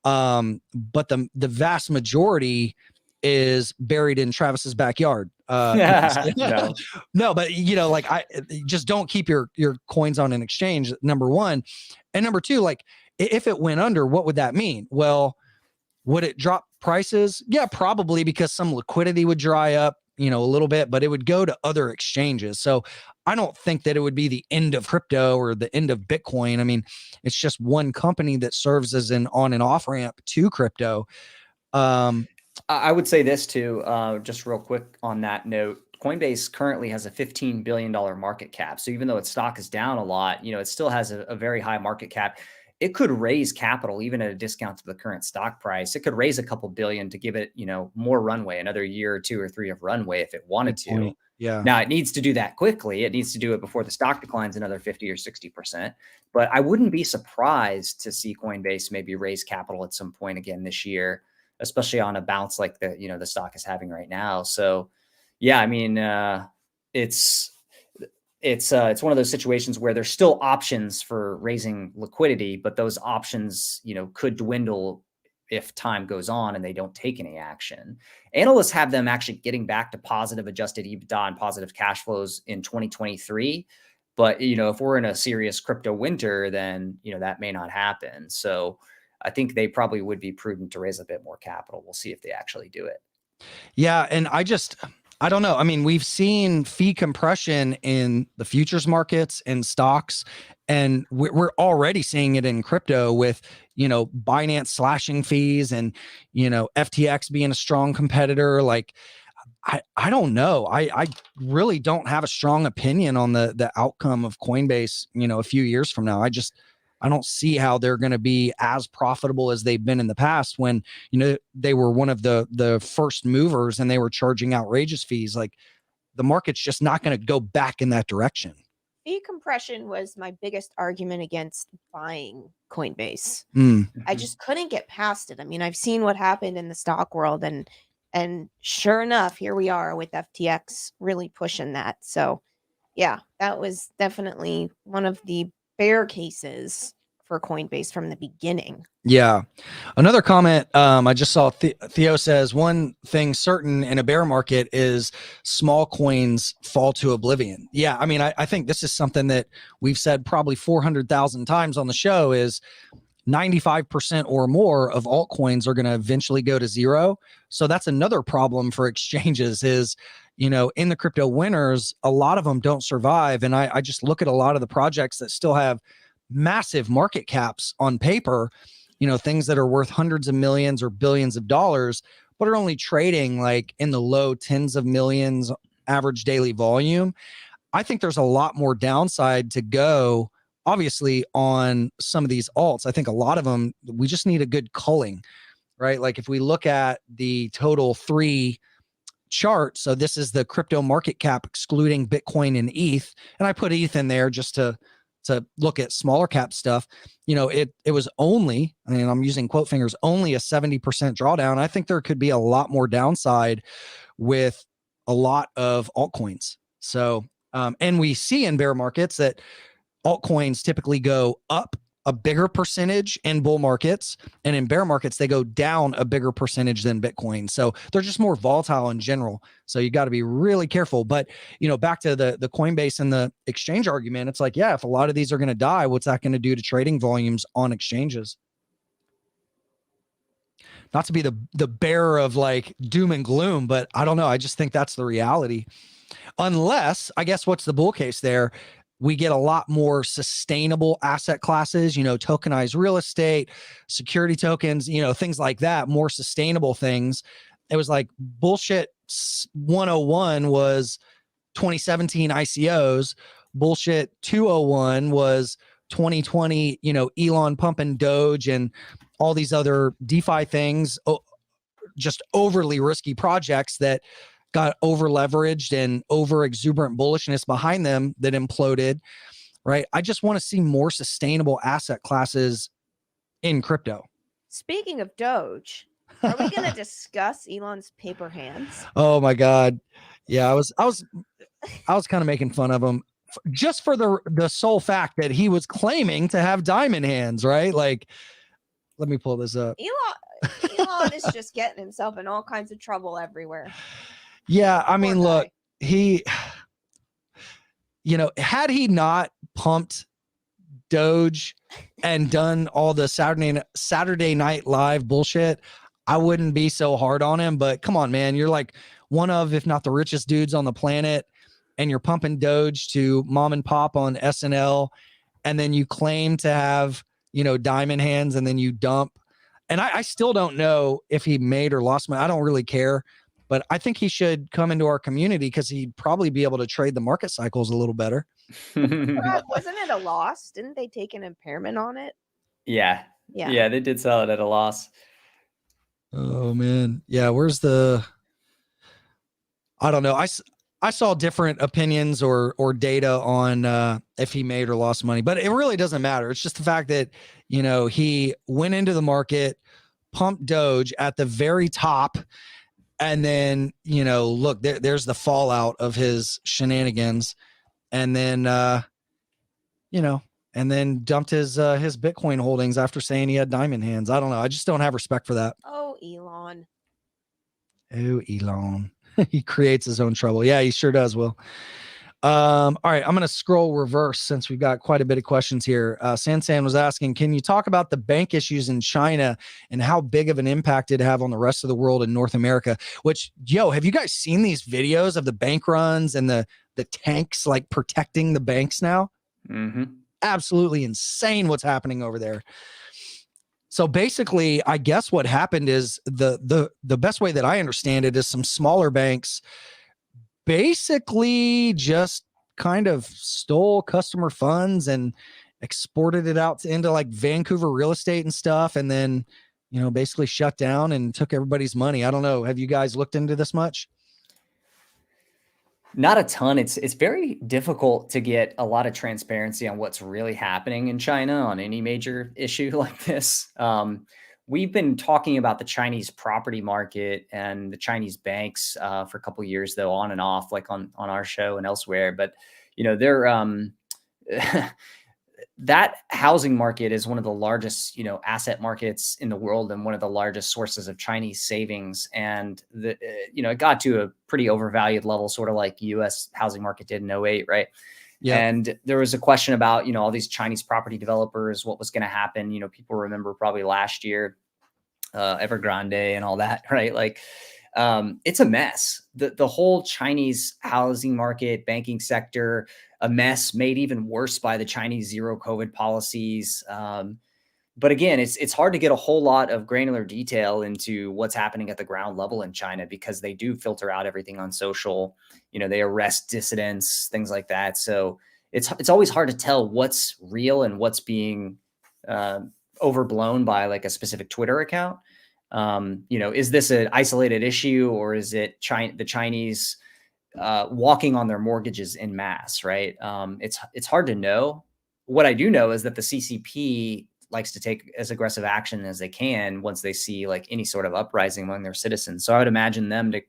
But the vast majority is buried in Travis's backyard. No, but I just don't keep your coins on an exchange, number one. And number two, like if it went under, what would that mean? Well, would it drop prices? Yeah, probably, because some liquidity would dry up, a little bit, but it would go to other exchanges. So I don't think that it would be the end of crypto or the end of Bitcoin. It's just one company that serves as an on and off ramp to crypto. I would say this too, just real quick on that note. Coinbase currently has a $15 billion market cap. So even though its stock is down a lot, it still has a very high market cap. It could raise capital even at a discount to the current stock price. It could raise a couple billion to give it, more runway, another year or 2 or 3 of runway if it wanted to. Yeah. Now it needs to do that quickly. It needs to do it before the stock declines another 50 or 60%. But I wouldn't be surprised to see Coinbase maybe raise capital at some point again this year, especially on a bounce like the stock is having right now. So yeah, it's one of those situations where there's still options for raising liquidity, but those options, could dwindle if time goes on and they don't take any action. Analysts have them actually getting back to positive adjusted EBITDA and positive cash flows in 2023. But, if we're in a serious crypto winter, then, that may not happen. So I think they probably would be prudent to raise a bit more capital. We'll see if they actually do it. Yeah. And I don't know. I mean, we've seen fee compression in the futures markets and stocks, and we're already seeing it in crypto with, Binance slashing fees and, FTX being a strong competitor. Like, I don't know. I really don't have a strong opinion on the outcome of Coinbase, a few years from now. I don't see how they're going to be as profitable as they've been in the past when, they were one of the first movers and they were charging outrageous fees. Like, the market's just not going to go back in that direction. Fee compression was my biggest argument against buying Coinbase. I just couldn't get past it. I mean, I've seen what happened in the stock world, and sure enough, here we are with FTX really pushing that. So yeah, that was definitely one of the bear cases for Coinbase from the beginning. Yeah. Another comment I just saw, Theo says, one thing certain in a bear market is small coins fall to oblivion. Yeah. I mean, I think this is something that we've said probably 400,000 times on the show is 95% or more of altcoins are going to eventually go to zero. So that's another problem for exchanges is, in the crypto winners, a lot of them don't survive. And I just look at a lot of the projects that still have massive market caps on paper, things that are worth hundreds of millions or billions of dollars, but are only trading like in the low tens of millions average daily volume. I think there's a lot more downside to go, obviously, on some of these alts. I think a lot of them, we just need a good culling, right? Like if we look at the total 3 chart, so this is the crypto market cap excluding Bitcoin and ETH, and I put ETH in there just to look at smaller cap stuff. It was only, I'm using quote fingers, only a 70% drawdown. I think there could be a lot more downside with a lot of altcoins. So, and we see in bear markets that altcoins typically go up a bigger percentage in bull markets, and in bear markets, they go down a bigger percentage than Bitcoin. So they're just more volatile in general. So you got to be really careful. But, back to the Coinbase and the exchange argument, it's like, yeah, if a lot of these are going to die, what's that going to do to trading volumes on exchanges? Not to be the bearer of like doom and gloom, but I don't know. I just think that's the reality. Unless, I guess, what's the bull case there? We get a lot more sustainable asset classes, tokenized real estate, security tokens, things like that, more sustainable things. It was like bullshit 101 was 2017 ICOs. Bullshit 201 was 2020, Elon pumping Doge and all these other DeFi things, just overly risky projects that got over leveraged and over exuberant bullishness behind them that imploded, right? I just want to see more sustainable asset classes in crypto. Speaking of Doge, are we going to discuss Elon's paper hands? Oh my God. Yeah, I was kind of making fun of him just for the sole fact that he was claiming to have diamond hands, right? Like, let me pull this up. Elon is just getting himself in all kinds of trouble everywhere. Yeah, I mean, look, he, had he not pumped Doge and done all the Saturday Night Live bullshit, I wouldn't be so hard on him. But come on, man, you're like one of, if not the richest dudes on the planet, and you're pumping Doge to mom and pop on SNL, and then you claim to have, diamond hands, and then you dump. And I still don't know if he made or lost money. I don't really care. But I think he should come into our community because he'd probably be able to trade the market cycles a little better. Wasn't it a loss? Didn't they take an impairment on it? Yeah, they did sell it at a loss. Oh, man. Yeah, where's I don't know. I saw different opinions or data on if he made or lost money, but it really doesn't matter. It's just the fact that, he went into the market, pumped Doge at the very top, and then, look, there's the fallout of his shenanigans. And then, and then dumped his Bitcoin holdings after saying he had diamond hands. I don't know. I just don't have respect for that. Oh, Elon. Oh, Elon. He creates his own trouble. Yeah, he sure does, Will. All right, I'm going to scroll reverse since we've got quite a bit of questions here. Sansan was asking, can you talk about the bank issues in China and how big of an impact it have on the rest of the world in North America? Which, have you guys seen these videos of the bank runs and the tanks like protecting the banks now? Mm-hmm. Absolutely insane what's happening over there. So basically, I guess what happened is the best way that I understand it is some smaller banks basically just kind of stole customer funds and exported it out into like Vancouver real estate and stuff. And then, basically shut down and took everybody's money. I don't know. Have you guys looked into this much? Not a ton. It's very difficult to get a lot of transparency on what's really happening in China on any major issue like this. We've been talking about the Chinese property market and the Chinese banks for a couple of years, though, on and off, like on our show and elsewhere. But they're that housing market is one of the largest, asset markets in the world and one of the largest sources of Chinese savings. And it got to a pretty overvalued level, sort of like U.S. housing market did in 08, right? Yeah. And there was a question about, all these Chinese property developers, what was going to happen. People remember probably last year, Evergrande and all that, right? Like, it's a mess. The whole Chinese housing market, banking sector, a mess made even worse by the Chinese zero COVID policies. But again, it's hard to get a whole lot of granular detail into what's happening at the ground level in China because they do filter out everything on social. They arrest dissidents, things like that. So it's always hard to tell what's real and what's being overblown by like a specific Twitter account. Is this an isolated issue or is it the Chinese walking on their mortgages en masse, right? It's hard to know. What I do know is that the CCP likes to take as aggressive action as they can once they see like any sort of uprising among their citizens. So I would imagine them to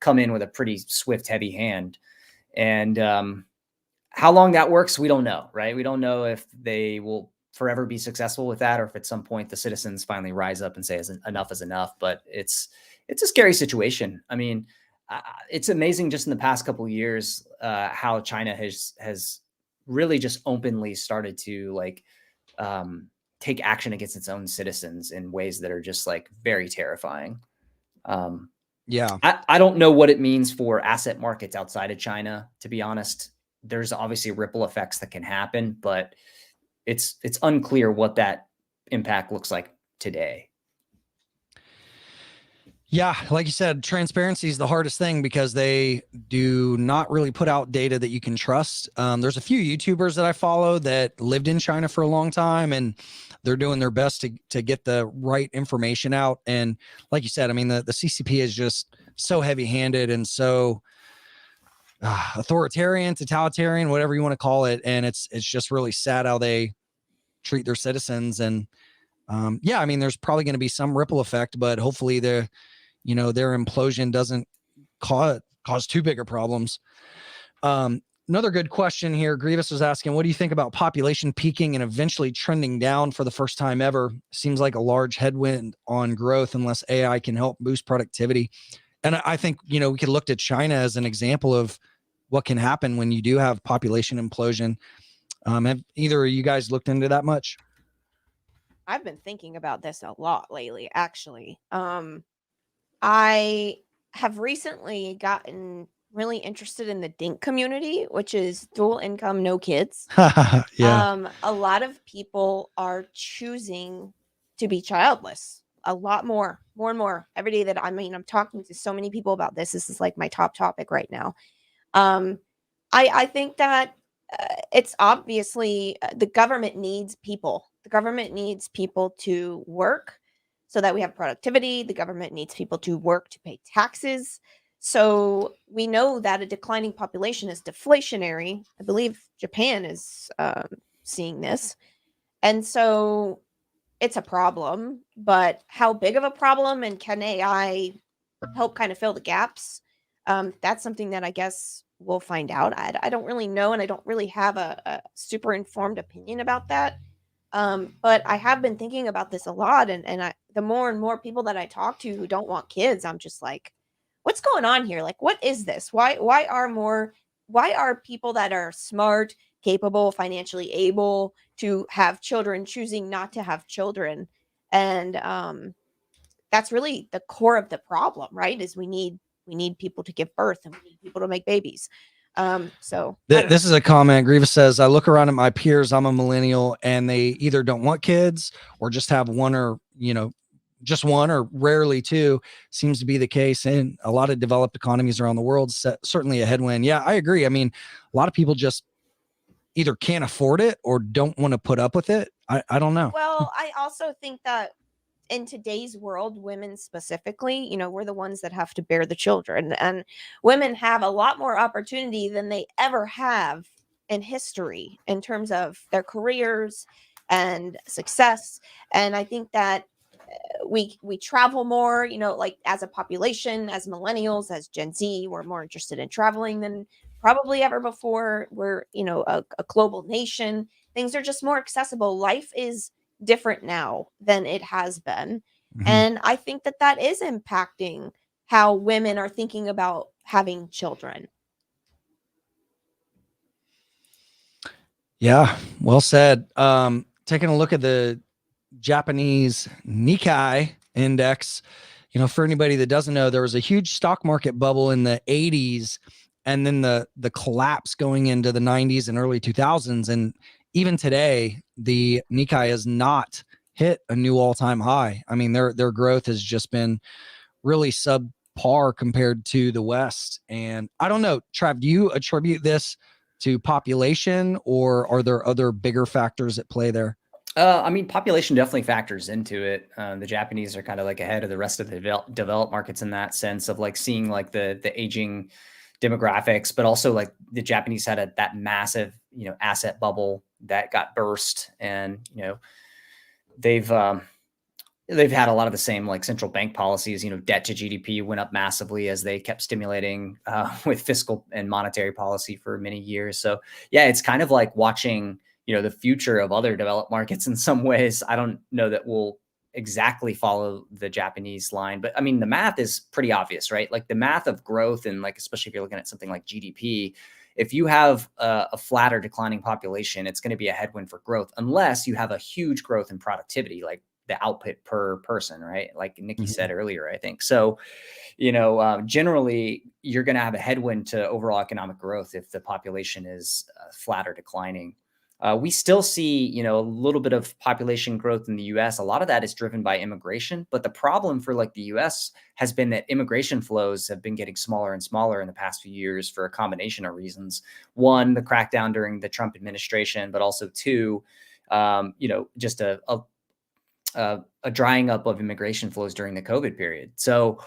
come in with a pretty swift, heavy hand. And how long that works, we don't know, right? We don't know if they will forever be successful with that or if at some point the citizens finally rise up and say enough is enough. But it's a scary situation. I mean, it's amazing just in the past couple of years how China has really just openly started to like take action against its own citizens in ways that are just like very terrifying. Yeah, I don't know what it means for asset markets outside of China, to be honest. There's obviously ripple effects that can happen, but it's unclear what that impact looks like today. Yeah, like you said, transparency is the hardest thing because they do not really put out data that you can trust. There's a few YouTubers that I follow that lived in China for a long time, and they're doing their best to get the right information out. And like you said, I mean, the CCP is just so heavy-handed and so authoritarian, totalitarian, whatever you want to call it. And it's just really sad how they treat their citizens. And yeah, I mean, there's probably going to be some ripple effect, but hopefully their implosion doesn't cause too big of problems. Another good question here. Grievous was asking, what do you think about population peaking and eventually trending down for the first time ever? Seems like a large headwind on growth unless AI can help boost productivity. And I think, we could look at China as an example of what can happen when you do have population implosion. Have either of you guys looked into that much? I've been thinking about this a lot lately, actually. I have recently gotten really interested in the DINK community, which is dual income, no kids. Yeah. A lot of people are choosing to be childless. A lot more and more every day that I'm talking to so many people about this. This is like my top topic right now. I think that it's obviously the government needs people. The government needs people to work so that we have productivity. The government needs people to work to pay taxes. So we know that a declining population is deflationary. I believe Japan is seeing this. And so it's a problem, but how big of a problem and can AI help kind of fill the gaps? That's something that I guess we'll find out. I don't really know, and I don't really have a super informed opinion about that. But I have been thinking about this a lot, and the more and more people that I talk to who don't want kids, I'm just like, what's going on here? Like, what is this? Why are more why are people that are smart, capable, financially able to have children choosing not to have children? And that's really the core of the problem, right? Is we need people to give birth, and we need people to make babies. So This is a comment. Grievous says, I look around at my peers. I'm a millennial, and they either don't want kids or just have one, or, just one, or rarely two. Seems to be the case in a lot of developed economies around the world. Certainly a headwind. Yeah, I agree. I mean, a lot of people just either can't afford it or don't want to put up with it. I don't know. Well, I also think that in today's world, women specifically, we're the ones that have to bear the children, and women have a lot more opportunity than they ever have in history in terms of their careers and success. And I think that we travel more, like as a population, as millennials, as Gen Z, we're more interested in traveling than probably ever before. We're, a global nation. Things are just more accessible. Life is different now than it has been. Mhm. And I think that that is impacting how women are thinking about having children. Yeah, well said. Taking a look at the Japanese Nikkei index, for anybody that doesn't know, there was a huge stock market bubble in the 80s, and then the collapse going into the 90s and early 2000s. And even today, the Nikkei has not hit a new all-time high. I mean, their growth has just been really subpar compared to the West. And I don't know, Trav, do you attribute this to population, or are there other bigger factors at play there? I mean, population definitely factors into it. The Japanese are kind of like ahead of the rest of the developed markets in that sense of like seeing like the aging demographics, but also like the Japanese had that massive, asset bubble that got burst, and they've had a lot of the same like central bank policies. Debt to GDP went up massively as they kept stimulating with fiscal and monetary policy for many years. So yeah, it's kind of like watching the future of other developed markets in some ways. I don't know that we'll exactly follow the Japanese line, but I mean, the math is pretty obvious, right? Like the math of growth, and like, especially if you're looking at something like GDP, if you have a flat or declining population, it's going to be a headwind for growth, unless you have a huge growth in productivity, like the output per person, right? Like Nikki said earlier, I think. So, generally you're going to have a headwind to overall economic growth if the population is flat or declining. We still see, a little bit of population growth in the US. A lot of that is driven by immigration. But the problem for like the US has been that immigration flows have been getting smaller and smaller in the past few years for a combination of reasons. One, the crackdown during the Trump administration, but also two, just a drying up of immigration flows during the COVID period. So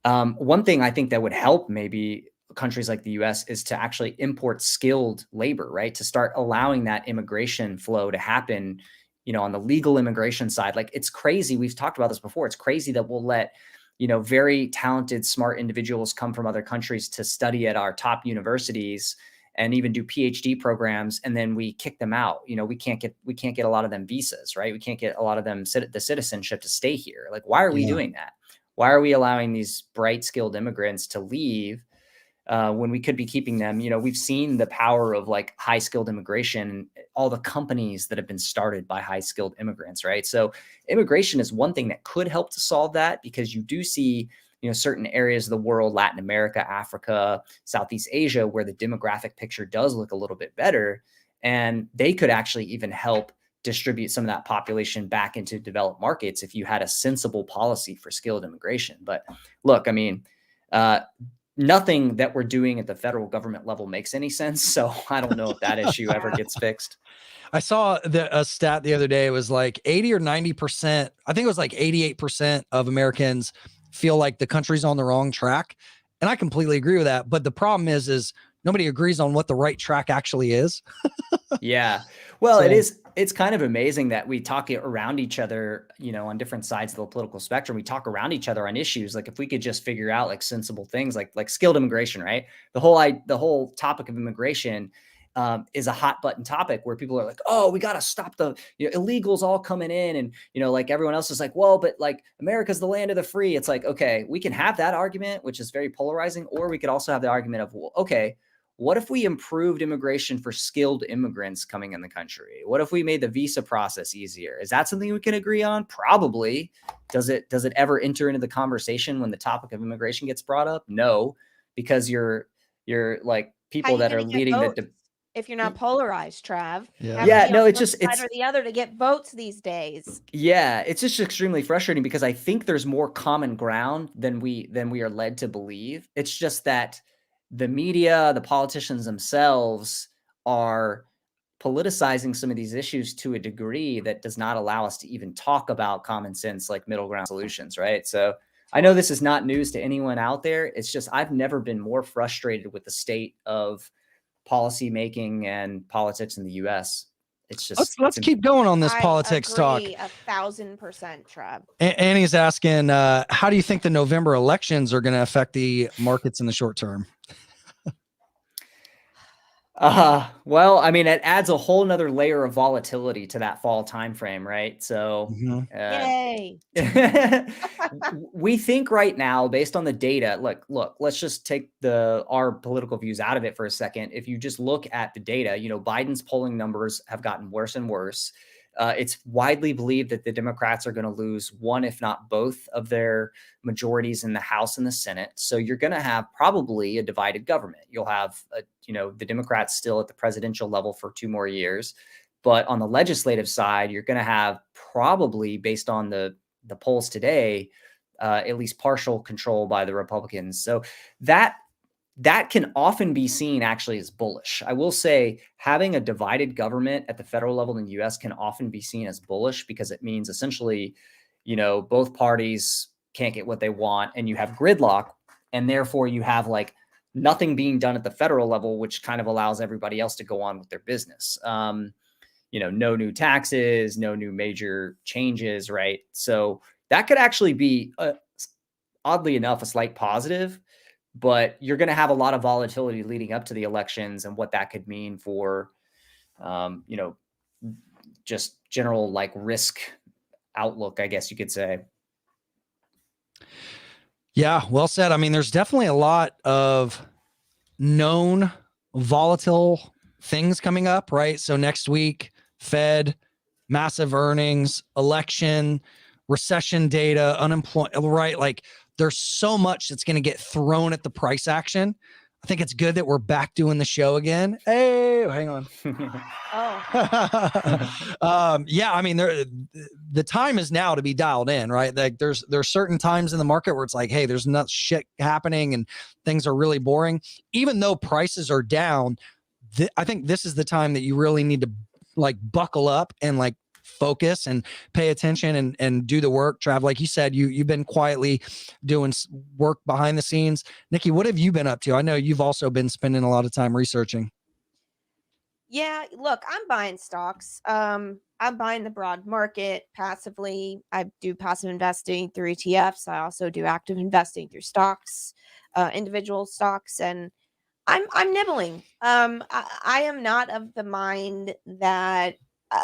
one thing I think that would help maybe countries like the US is to actually import skilled labor, right? To start allowing that immigration flow to happen, on the legal immigration side. Like it's crazy. We've talked about this before. It's crazy that we'll let, very talented, smart individuals come from other countries to study at our top universities and even do PhD programs, and then we kick them out. We can't get a lot of them visas, right? We can't get a lot of them the citizenship to stay here. Like, why are we doing that? Why are we allowing these bright, skilled immigrants to leave when we could be keeping them? We've seen the power of like high skilled immigration and all the companies that have been started by high skilled immigrants, right? So immigration is one thing that could help to solve that, because you do see certain areas of the world, Latin America, Africa, Southeast Asia, where the demographic picture does look a little bit better. And they could actually even help distribute some of that population back into developed markets if you had a sensible policy for skilled immigration. But look, I mean, nothing that we're doing at the federal government level makes any sense. So I don't know if that issue ever gets fixed. I saw a stat the other day. It was like 80 or 90%. I think it was like 88% of Americans feel like the country's on the wrong track. And I completely agree with that. But the problem is nobody agrees on what the right track actually is. Yeah. Well, it's kind of amazing that we talk around each other, on different sides of the political spectrum. We talk around each other on issues. Like if we could just figure out like sensible things, like skilled immigration, right? The whole topic of immigration is a hot button topic where people are like, oh, we got to stop the illegals all coming in. And, like everyone else is like, well, but like America's the land of the free. It's like, okay, we can have that argument, which is very polarizing, or we could also have the argument of, well, okay, what if we improved immigration for skilled immigrants coming in the country? What if we made the visa process easier? Is that something we can agree on? Probably. Does it ever enter into the conversation when the topic of immigration gets brought up? No, because you're like people that are leading the if you're not polarized, Trav. Yeah, no, it's just either the other to get votes these days. Yeah, it's just extremely frustrating because I think there's more common ground than we are led to believe. It's just that the media, the politicians themselves are politicizing some of these issues to a degree that does not allow us to even talk about common sense, like middle ground solutions, right? So I know this is not news to anyone out there. It's just I've never been more frustrated with the state of policy making and politics in the US. It's just let's keep going on this politics talk. 1,000%, Trav. Annie's asking, how do you think the November elections are going to affect the markets in the short term? Well, I mean, it adds a whole nother layer of volatility to that fall timeframe, right? So, yay. We think right now, based on the data, look, let's just take our political views out of it for a second. If you just look at the data, Biden's polling numbers have gotten worse and worse. It's widely believed that the Democrats are going to lose one, if not both, of their majorities in the House and the Senate. So you're going to have probably a divided government. You'll have, the Democrats still at the presidential level for 2 more years. But on the legislative side, you're going to have probably, based on the polls today, at least partial control by the Republicans. So that can often be seen actually as bullish. I will say having a divided government at the federal level in the US can often be seen as bullish because it means essentially, both parties can't get what they want and you have gridlock, and therefore you have like nothing being done at the federal level, which kind of allows everybody else to go on with their business. No new taxes, no new major changes, right? So that could actually be, oddly enough, a slight positive. But you're going to have a lot of volatility leading up to the elections and what that could mean for, just general like risk outlook, I guess you could say. Yeah, well said. I mean, there's definitely a lot of known volatile things coming up, right? So next week, Fed, massive earnings, election, recession data, unemployment, right? Like, there's so much that's going to get thrown at the price action. I think it's good that we're back doing the show again. Hey, hang on. Yeah, I mean, the time is now to be dialed in, right? Like there's certain times in the market where it's like, hey, there's not shit happening and things are really boring. Even though prices are down, I think this is the time that you really need to like buckle up and like focus and pay attention and do the work. Trav, like you said, you've been quietly doing work behind the scenes. Nikki, what have you been up to? I know you've also been spending a lot of time researching. Yeah, look, I'm buying stocks. I'm buying the broad market passively. I do passive investing through ETFs. I also do active investing through stocks, individual stocks, and I'm nibbling. I am not of the mind that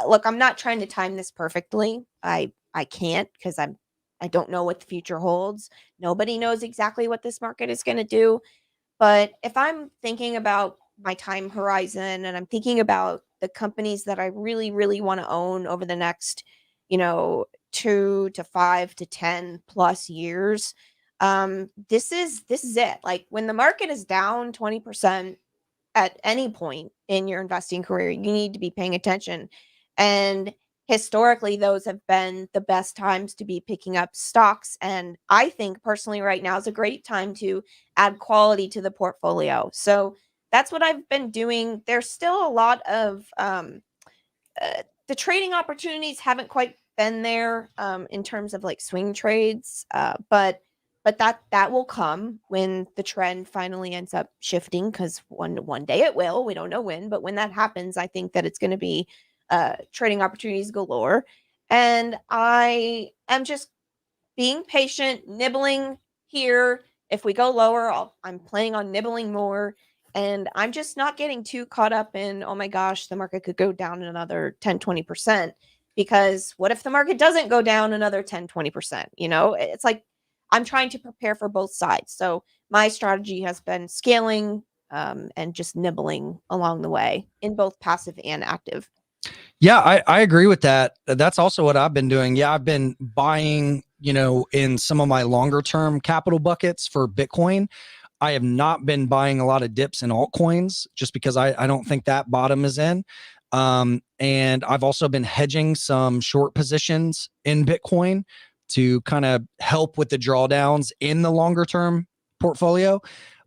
look, I'm not trying to time this perfectly. I can't because I don't know what the future holds. Nobody knows exactly what this market is going to do. But if I'm thinking about my time horizon and I'm thinking about the companies that I really, really want to own over the next, 2 to 5 to 10 plus years, this is it. Like when the market is down 20% at any point in your investing career, you need to be paying attention. And historically, those have been the best times to be picking up stocks. And I think personally right now is a great time to add quality to the portfolio. So that's what I've been doing. There's still a lot of the trading opportunities haven't quite been there in terms of like swing trades, but that will come when the trend finally ends up shifting, because one day it will. We don't know when, but when that happens, I think that it's going to be trading opportunities galore. And I am just being patient, nibbling here. If we go lower, I'm planning on nibbling more. And I'm just not getting too caught up in, oh my gosh, the market could go down another 10, 20%. Because what if the market doesn't go down another 10, 20%? It's like I'm trying to prepare for both sides. So my strategy has been scaling and just nibbling along the way in both passive and active. Yeah, I agree with that. That's also what I've been doing. Yeah, I've been buying, in some of my longer term capital buckets for Bitcoin. I have not been buying a lot of dips in altcoins just because I don't think that bottom is in. And I've also been hedging some short positions in Bitcoin to kind of help with the drawdowns in the longer term portfolio.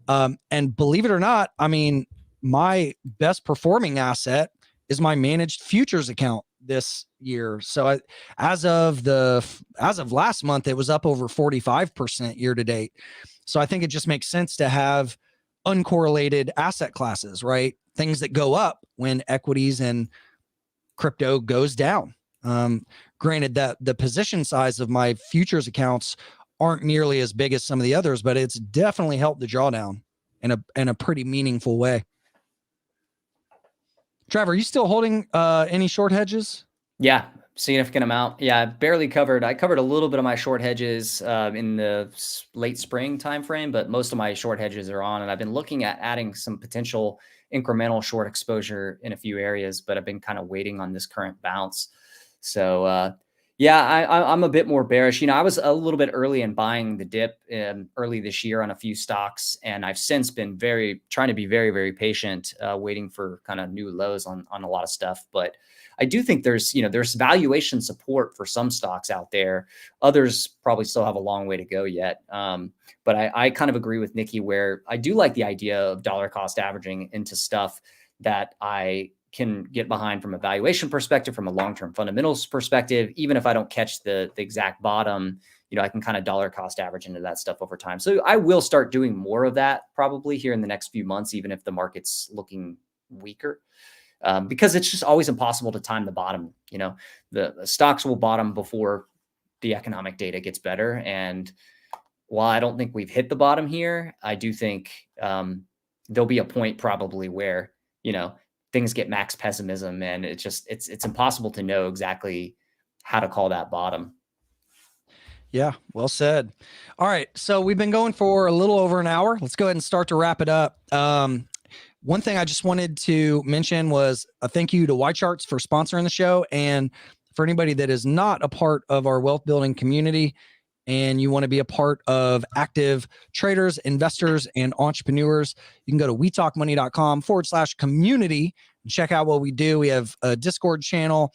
And believe it or not, I mean, my best performing asset is my managed futures account this year. So as of last month, it was up over 45% year to date. So I think it just makes sense to have uncorrelated asset classes, right? Things that go up when equities and crypto goes down. Granted that the position size of my futures accounts aren't nearly as big as some of the others, but it's definitely helped the drawdown in a pretty meaningful way. Trevor, are you still holding any short hedges? Yeah, significant amount. Yeah, I covered a little bit of my short hedges in the late spring timeframe, but most of my short hedges are on, and I've been looking at adding some potential incremental short exposure in a few areas, but I've been kind of waiting on this current bounce. So yeah, I'm a bit more bearish. I was a little bit early in buying the dip early this year on a few stocks, and I've since been trying to be very, very patient, waiting for kind of new lows on a lot of stuff. But I do think there's valuation support for some stocks out there. Others probably still have a long way to go yet. But I kind of agree with Nikki where I do like the idea of dollar cost averaging into stuff that I can get behind from a valuation perspective, from a long-term fundamentals perspective. Even if I don't catch the exact bottom, I can kind of dollar cost average into that stuff over time. So I will start doing more of that probably here in the next few months, even if the market's looking weaker. Because it's just always impossible to time the bottom. The stocks will bottom before the economic data gets better. And while I don't think we've hit the bottom here, I do think there'll be a point probably where, things get max pessimism, and it's impossible to know exactly how to call that bottom. Yeah, well said. All right, so we've been going for a little over an hour. Let's go ahead and start to wrap it up. One thing I just wanted to mention was a thank you to YCharts for sponsoring the show. And for anybody that is not a part of our wealth building community and you want to be a part of active traders, investors, and entrepreneurs, you can go to wetalkmoney.com/community and check out what we do. We have a Discord channel.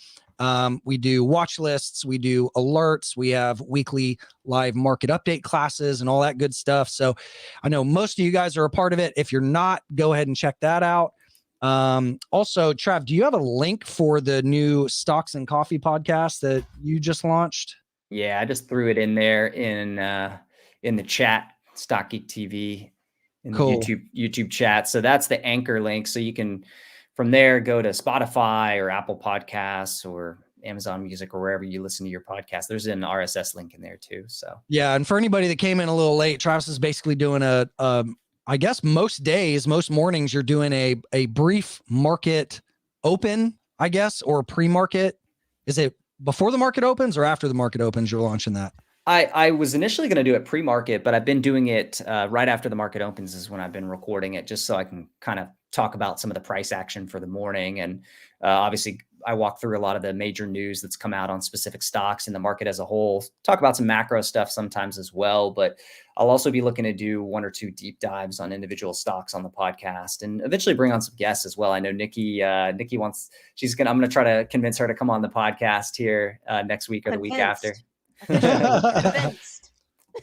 We do watch lists, we do alerts, we have weekly live market update classes and all that good stuff. So I know most of you guys are a part of it. If you're not, go ahead and check that out. Also, Trav, do you have a link for the new Stocks and Coffee podcast that you just launched? Yeah, I just threw it in there in the chat, Stock Geek TV, in the YouTube chat. So that's the anchor link. So you can from there go to Spotify or Apple Podcasts or Amazon Music or wherever you listen to your podcast. There's an RSS link in there too. So yeah, and for anybody that came in a little late, Travis is basically doing I guess most mornings, you're doing a brief market open, I guess, or pre-market. Is it before the market opens or after the market opens you're launching that? I was initially going to do it pre-market, but I've been doing it right after the market opens is when I've been recording it, just so I can kind of talk about some of the price action for the morning. And obviously I walk through a lot of the major news that's come out on specific stocks in the market as a whole, talk about some macro stuff sometimes as well, but I'll also be looking to do one or two deep dives on individual stocks on the podcast and eventually bring on some guests as well. I know Nikki wants, I'm going to try to convince her to come on the podcast here next week or the week after.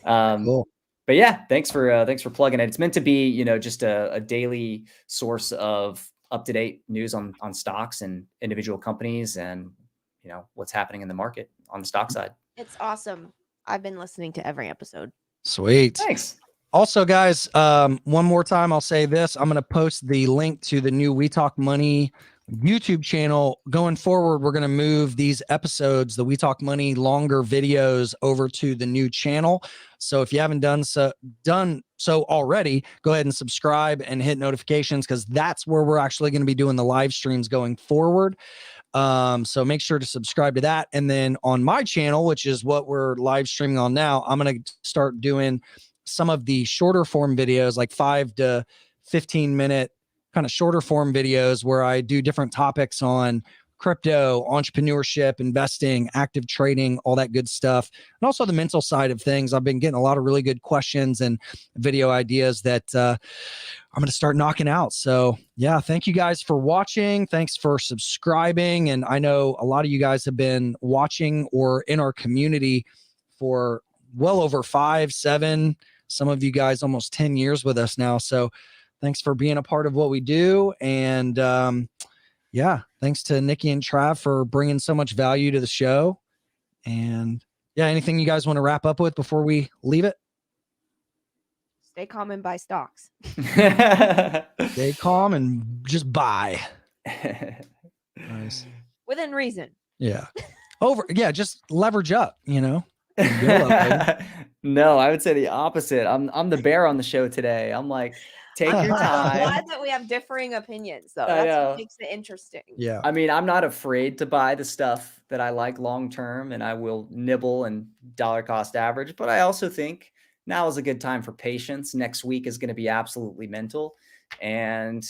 Cool. But yeah, thanks for plugging it. It's meant to be, just a daily source of up-to-date news on stocks and individual companies and, what's happening in the market on the stock side. It's awesome. I've been listening to every episode. Sweet. Thanks. Also, guys, one more time, I'll say this. I'm going to post the link to the new We Talk Money YouTube channel. Going forward, we're going to move these episodes, the We Talk Money longer videos, over to the new channel. So if you haven't done so already, go ahead and subscribe and hit notifications, because that's where we're actually going to be doing the live streams going forward. So make sure to subscribe to that. And then on my channel, which is what we're live streaming on now, I'm going to start doing some of the shorter form videos, like 5 to 15-minute kind of shorter form videos where I do different topics on crypto, entrepreneurship, investing, active trading, all that good stuff. And also the mental side of things. I've been getting a lot of really good questions and video ideas that I'm going to start knocking out. So yeah, thank you guys for watching. Thanks for subscribing. And I know a lot of you guys have been watching or in our community for well over 5, 7, some of you guys almost 10 years with us now. So thanks for being a part of what we do. And yeah, thanks to Nikki and Trav for bringing so much value to the show. And yeah, anything you guys want to wrap up with before we leave it? Stay calm and buy stocks. Stay calm and just buy. Nice. Within reason. Yeah. Just leverage up, you know. No, I would say the opposite. I'm the bear on the show today. I'm like, take your I'm time. glad that we have differing opinions, though. That's what makes it interesting. Yeah. I mean, I'm not afraid to buy the stuff that I like long term, and I will nibble and dollar cost average. But I also think now is a good time for patience. Next week is going to be absolutely mental, and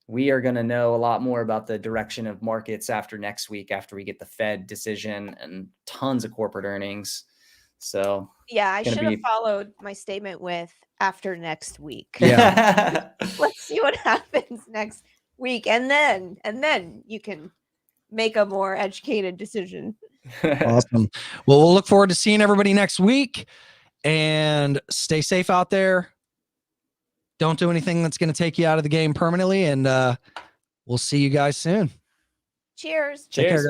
we are going to know a lot more about the direction of markets after next week, after we get the Fed decision and tons of corporate earnings. So yeah, I should have followed my statement with after next week. Yeah. Let's see what happens next week. And then you can make a more educated decision. Awesome. Well, we'll look forward to seeing everybody next week, and stay safe out there. Don't do anything that's going to take you out of the game permanently. And we'll see you guys soon. Cheers. Take care, guys.